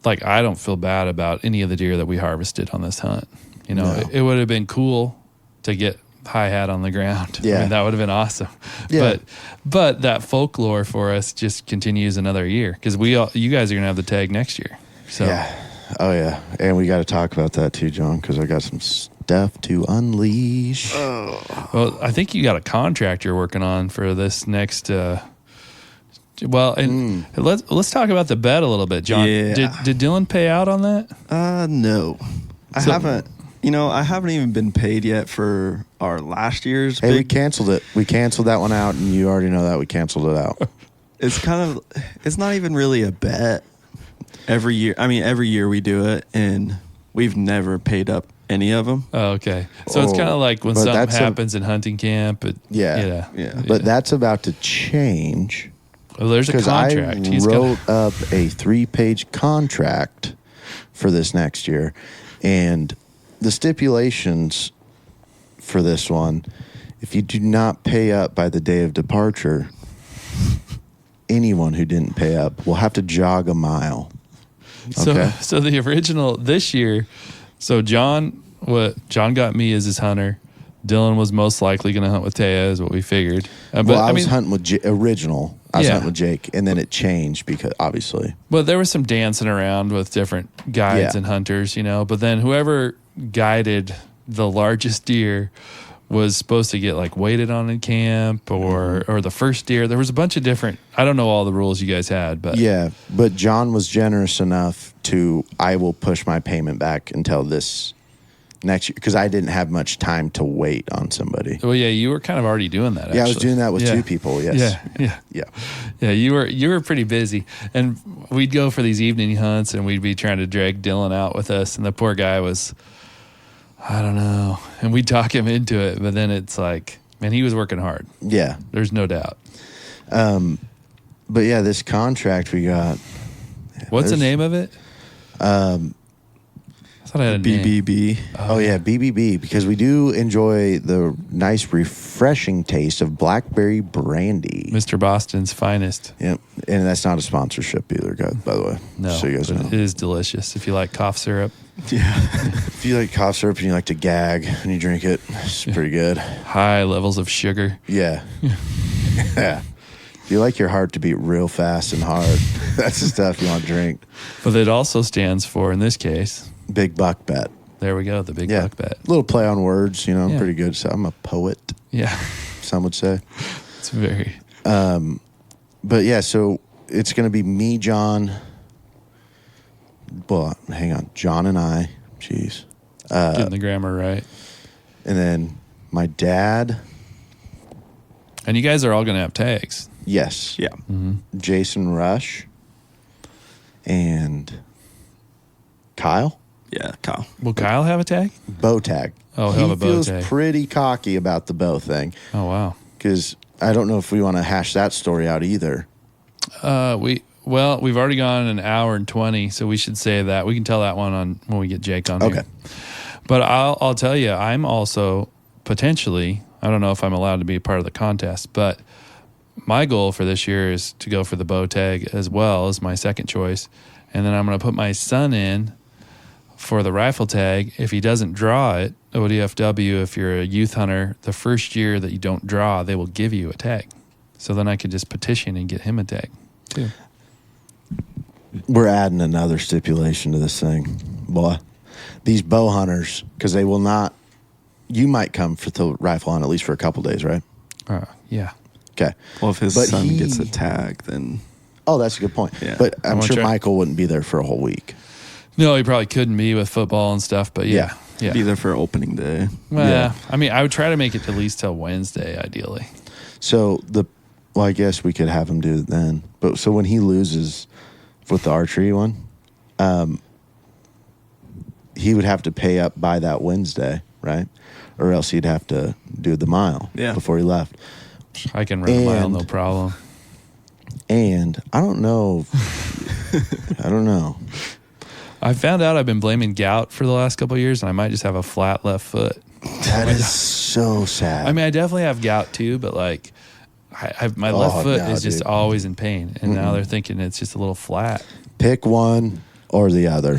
like, I don't feel bad about any of the deer that we harvested on this hunt. You know, No. it would have been cool to get high hat on the ground. Yeah. I mean, that would have been awesome. Yeah. But that folklore for us just continues another year because you guys are going to have the tag next year. So Yeah. Oh, yeah. And we got to talk about that too, John, because I got some stuff to unleash. Well, I think you got a contract you're working on for this next. Let's talk about the bet a little bit, John. Yeah. Did Dylan pay out on that? No. I haven't. You know, I haven't even been paid yet for our last year's Hey, we big. canceled it. We canceled that one out, and you already know that we canceled it out. It's not even really a bet. Every year we do it, and we've never paid up any of them. Oh, okay. So it's kind of like when but something that's happens in hunting camp. Yeah. Yeah. But that's about to change. Well, there's a Because contract. I wrote up a 3-page contract for this next year, and the stipulations for this one, if you do not pay up by the day of departure, anyone who didn't pay up will have to jog a mile. Okay. So the original this year, so John got me as his hunter. Dylan was most likely going to hunt with Taya, is what we figured. But I was hunting with original. I was Yeah. hunting with Jake, and then it changed because obviously. But there was some dancing around with different guides Yeah. and hunters, you know. But then whoever guided the largest deer was supposed to get like weighted on in camp or the first deer. There was a bunch of different. I don't know all the rules you guys had, but Yeah, but John was generous enough to, I will push my payment back until this next year because I didn't have much time to wait on somebody. Well, yeah, you were kind of already doing that. Yeah, I was actually. doing that with Yeah. 2 people. Yes. Yeah. You were pretty busy, and we'd go for these evening hunts, and we'd be trying to drag Dylan out with us, and the poor guy was, I don't know, and we'd talk him into it, but then it's like, man, he was working hard. Yeah. There's no doubt. But yeah, this contract we got. What's the name of it? I thought I had a name. BBB. Oh yeah, BBB, because we do enjoy the nice, refreshing taste of blackberry brandy. Mr. Boston's finest. Yep, and that's not a sponsorship either, guys. By the way, No, so you guys but know. it is delicious if you like cough syrup. Yeah. If you like cough syrup and you like to gag when you drink it, it's pretty good. High levels of sugar. Yeah, yeah. If you like your heart to beat real fast and hard, that's the stuff you want to drink. But it also stands for, in this case, Big buck bet. there we go, the big Yeah, buck bet. little play on words. You know, I'm Yeah. pretty good. So I'm a poet. Yeah, Some would say. it's very. But yeah, so it's going to be me, John. Well, hang on. John and I. Jeez. Getting the grammar right. And then my dad. And you guys are all going to have tags. Yes. Yeah. Jason Rush. And Kyle. Yeah, Kyle. Will Kyle have a tag? Bow tag. Oh, he'll he have a bow feels tag. pretty cocky about the bow thing. Oh, wow. Because I don't know if we want to hash that story out either. We've already gone an hour and 20, so we should say that. We can tell that one on when we get Jake on Okay. here. But I'll tell you, I'm also potentially, I don't know if I'm allowed to be a part of the contest, but my goal for this year is to go for the bow tag as well as my second choice. And then I'm going to put my son in for the rifle tag. If he doesn't draw it, ODFW, if you're a youth hunter, the first year that you don't draw, they will give you a tag. So then I could just petition and get him a tag too. We're adding another stipulation to this thing. Boy, these bow hunters, because they will not, you might come for the rifle hunt at least for a couple days, right? Yeah. Okay. Well, if his But son he- gets a tag, then Oh, that's a good point. Yeah. But I'm wanna sure try- Michael wouldn't be there for a whole week. No, he probably couldn't be with football and stuff, but yeah. be there for opening day. Well, Yeah. I mean, I would try to make it at least till Wednesday, ideally. So I guess we could have him do it then. But so when he loses with the archery one, he would have to pay up by that Wednesday, right? Or else he'd have to do the mile before he left. I can run a mile, And- no problem. And I don't know. I don't know. I found out I've been blaming gout for the last couple of years, and I might just have a flat left foot. That is so sad. I mean, I definitely have gout too, but like, my left foot is just dude. always in pain, and now they're thinking it's just a little flat. Pick one or the other.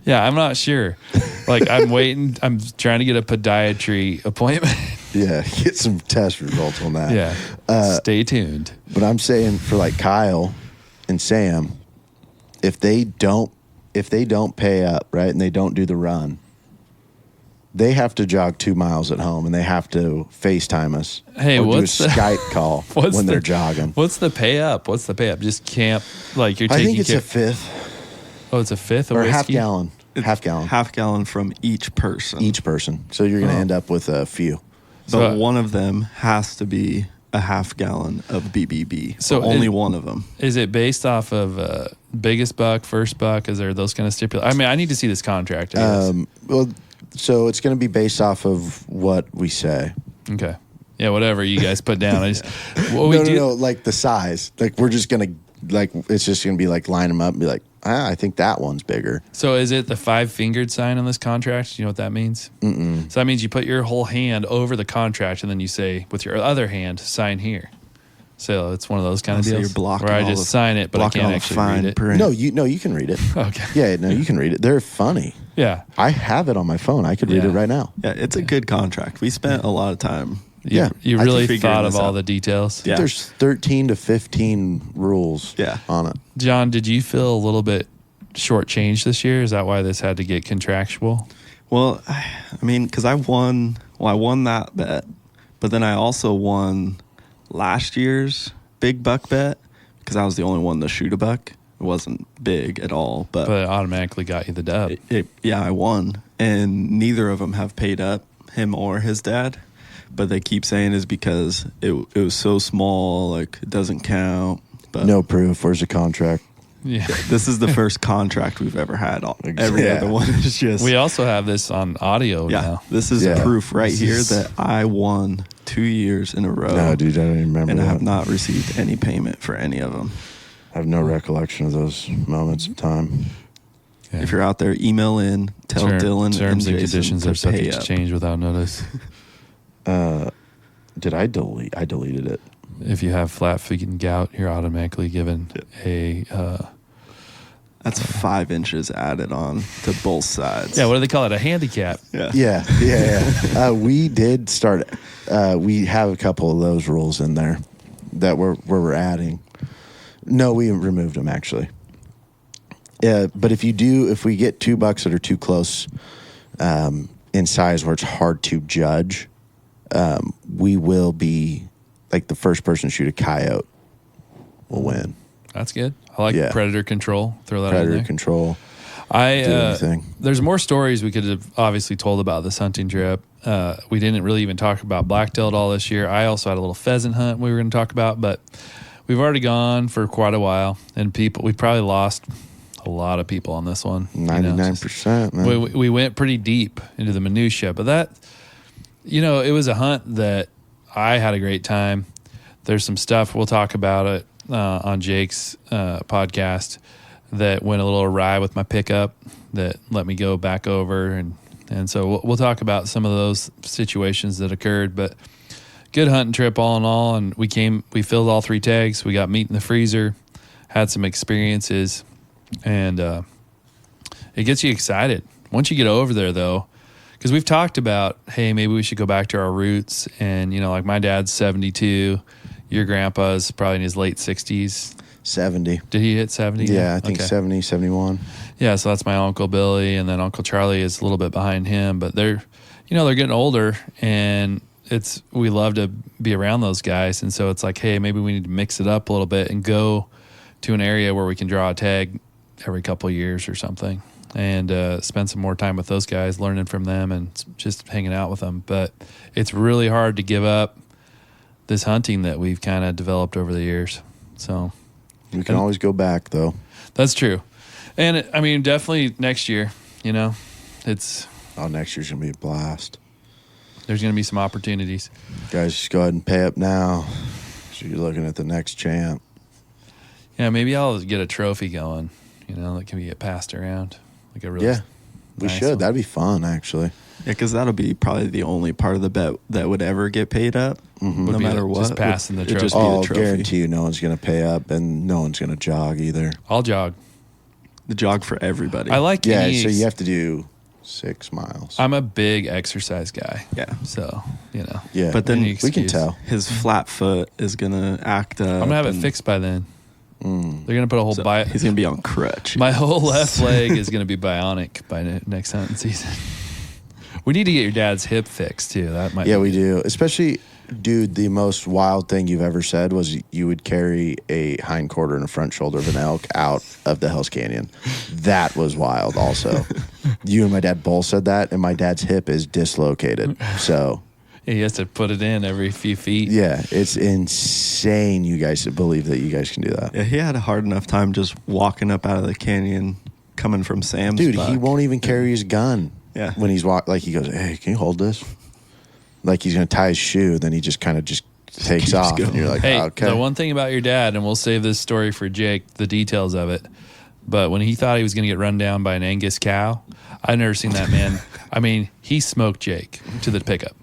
Yeah, I'm not sure. Like, I'm waiting. I'm trying to get a podiatry appointment. Yeah, get some test results on that. Yeah, stay tuned. But I'm saying for like Kyle and Sam, if they don't pay up, right, and they don't do the run, they have to jog 2 miles at home, and they have to FaceTime us. Hey, or what's do a Skype call when they're jogging? What's the pay up? Just camp? Like you're taking. I think it's a fifth. Oh, it's a fifth of or whiskey? half gallon. Half gallon. Half gallon from each person. Each person. So you're going to end up with a few. But one of them has to be a half gallon of BBB. So only one of them. Is it based off of biggest buck, first buck? Is there those kind of stipulations? I mean, I need to see this contract. Well, so it's going to be based off of what we say. Okay. Yeah, whatever you guys put down. No, like the size. Like we're just going to, like, it's just going to be like line them up and be like, I think that one's bigger. So is it the 5-fingered sign on this contract? Do you know what that means? Mm-mm. So that means you put your whole hand over the contract and then you say, with your other hand, sign here. So it's one of those kind of deals you're blocking where I just sign it, but I can't actually read it. print. No, you can read it. Okay. Yeah, no, you can read it. They're funny. Yeah. I have it on my phone. I could read it right now. Yeah, it's a good contract. We spent a lot of time. Yeah. You really thought of all the details. Yeah. There's 13 to 15 rules on it. John, did you feel a little bit shortchanged this year? Is that why this had to get contractual? Well, I mean, because I won that bet, but then I also won last year's big buck bet because I was the only one to shoot a buck. It wasn't big at all, but it automatically got you the dub. I won, and neither of them have paid up, him or his dad. But they keep saying is because it was so small, like it doesn't count. But no proof. Where's the contract? Yeah, this is the first contract we've ever had. Every other one is just. We also have this on audio now. This is proof right here that I won 2 years in a row. No, dude, I don't even remember. And that. I have not received any payment for any of them. I have no recollection of those moments of time. Yeah. If you're out there, email in, tell Dylan terms and and conditions are subject to change without notice. Did I delete? I deleted it. If you have flat feet and gout, you're automatically given a. That's 5 inches added on to both sides. Yeah, what do they call it? A handicap. Yeah. We did start. We have a couple of those rules in there that we're adding. No, we removed them actually. But if we get 2 bucks that are too close in size where it's hard to judge, we will be like the first person to shoot a coyote will win. That's good. I like predator control. Throw that predator in there. Control. There's more stories we could have obviously told about this hunting trip. We didn't really even talk about blacktail at all this year. I also had a little pheasant hunt we were going to talk about, but we've already gone for quite a while, and we probably lost a lot of people on this one. 99%. Man. We went pretty deep into the minutia, but that, it was a hunt that I had a great time. There's some stuff we'll talk about it on Jake's podcast that went a little awry with my pickup that let me go back over, and so we'll talk about some of those situations that occurred. But good hunting trip all in all, and we filled all 3 tags. We got meat in the freezer, had some experiences, and it gets you excited once you get over there, though. Because we've talked about, hey, maybe we should go back to our roots. And, like my dad's 72. Your grandpa's probably in his late 60s. 70. Did he hit 70? Yeah, I think 70, 71. Yeah, so that's my Uncle Billy. And then Uncle Charlie is a little bit behind him. But they're getting older. And we love to be around those guys. And so it's like, hey, maybe we need to mix it up a little bit and go to an area where we can draw a tag every couple of years or something. And spend some more time with those guys, learning from them and just hanging out with them. But it's really hard to give up this hunting that we've kind of developed over the years. So we can always go back, though. That's true. And definitely next year, next year's going to be a blast. There's going to be some opportunities. Guys, just go ahead and pay up now. So you're looking at the next champ. Yeah, maybe I'll get a trophy going, that can get passed around. Like a really Yeah, we nice should. one. That'd be fun, actually. Yeah, because that'll be probably the only part of the bet that would ever get paid up, no Would be matter like what. just passing the It'd trophy. just be the I'll trophy. guarantee you no one's going to pay up and no one's going to jog either. I'll jog. The jog for everybody. I like Yeah, any so you have to do 6 miles. I'm a big exercise guy. Yeah. So, Yeah, But then any we can excuse. tell. his flat foot is gonna act up. I'm going to have it and fixed by then. Mm. They're going to put a whole so he's gonna be on crutch. My whole left leg is going to be bionic by next hunting season. We need to get your dad's hip fixed too. That might. Yeah, be we good. do. Especially, dude, the most wild thing you've ever said was you would carry a hind quarter and a front shoulder of an elk out of the Hell's Canyon. That was wild also. You and my dad both said that, and my dad's hip is dislocated. So, Yeah, he has to put it in every few feet. yeah, it's insane you guys believe that you guys can do that. Yeah, he had a hard enough time just walking up out of the canyon, coming from Sam's. Dude, buck. he won't even carry his gun. Yeah. When he's like he goes, "Hey, can you hold this?" Like he's going to tie his shoe, then he just kind of takes keeps off. going. And you're like, Hey, okay. the one thing about your dad, and we'll save this story for Jake, the details of it. But when he thought he was going to get run down by an Angus cow, I've never seen that man. I mean, he smoked Jake to the pickup.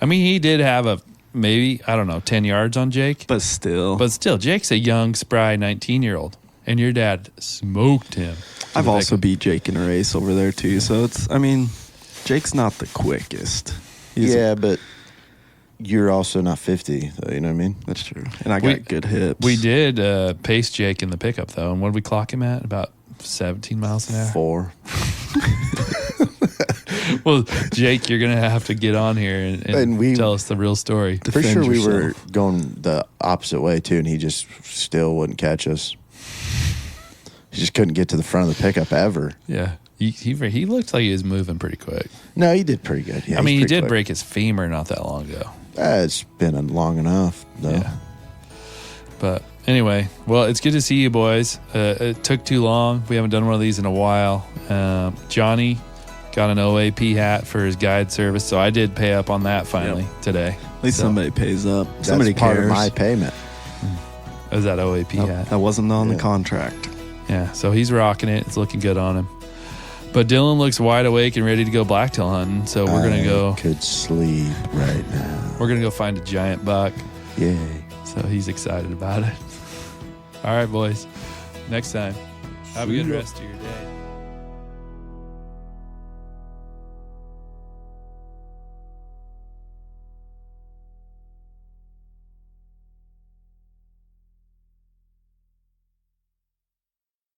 I mean, he did have maybe, 10 yards on Jake. But still, Jake's a young, spry 19-year-old. And your dad smoked him. to I've the also pickup. beat Jake in a race over there too. So Jake's not the quickest. Yeah, but you're also not 50, though, you know what I mean? That's true. And I got good hips. We did pace Jake in the pickup, though. And what did we clock him at? About 17 miles an hour? 4. Well, Jake, you're going to have to get on here and tell us the real story. Pretty Defend sure we yourself. were going the opposite way, too, and he just still wouldn't catch us. He just couldn't get to the front of the pickup ever. Yeah. He looked like he was moving pretty quick. No, he did pretty good. Yeah, I mean, he he's pretty did quick. break his femur not that long ago. It's been long enough, though. Yeah. But anyway, well, it's good to see you boys. It took too long. We haven't done one of these in a while. Johnny got an OAP hat for his guide service, so I did pay up on that finally today. At least somebody pays up. That's Somebody part cares. of my payment. Is that OAP hat? That wasn't on the Yeah. contract. Yeah, so he's rocking it. It's looking good on him. But Dylan looks wide awake and ready to go blacktail hunting. So we're gonna go. Could sleep right now. We're gonna go find a giant buck. Yay. So he's excited about it. All right, boys. Next time. Have a good rest of your day.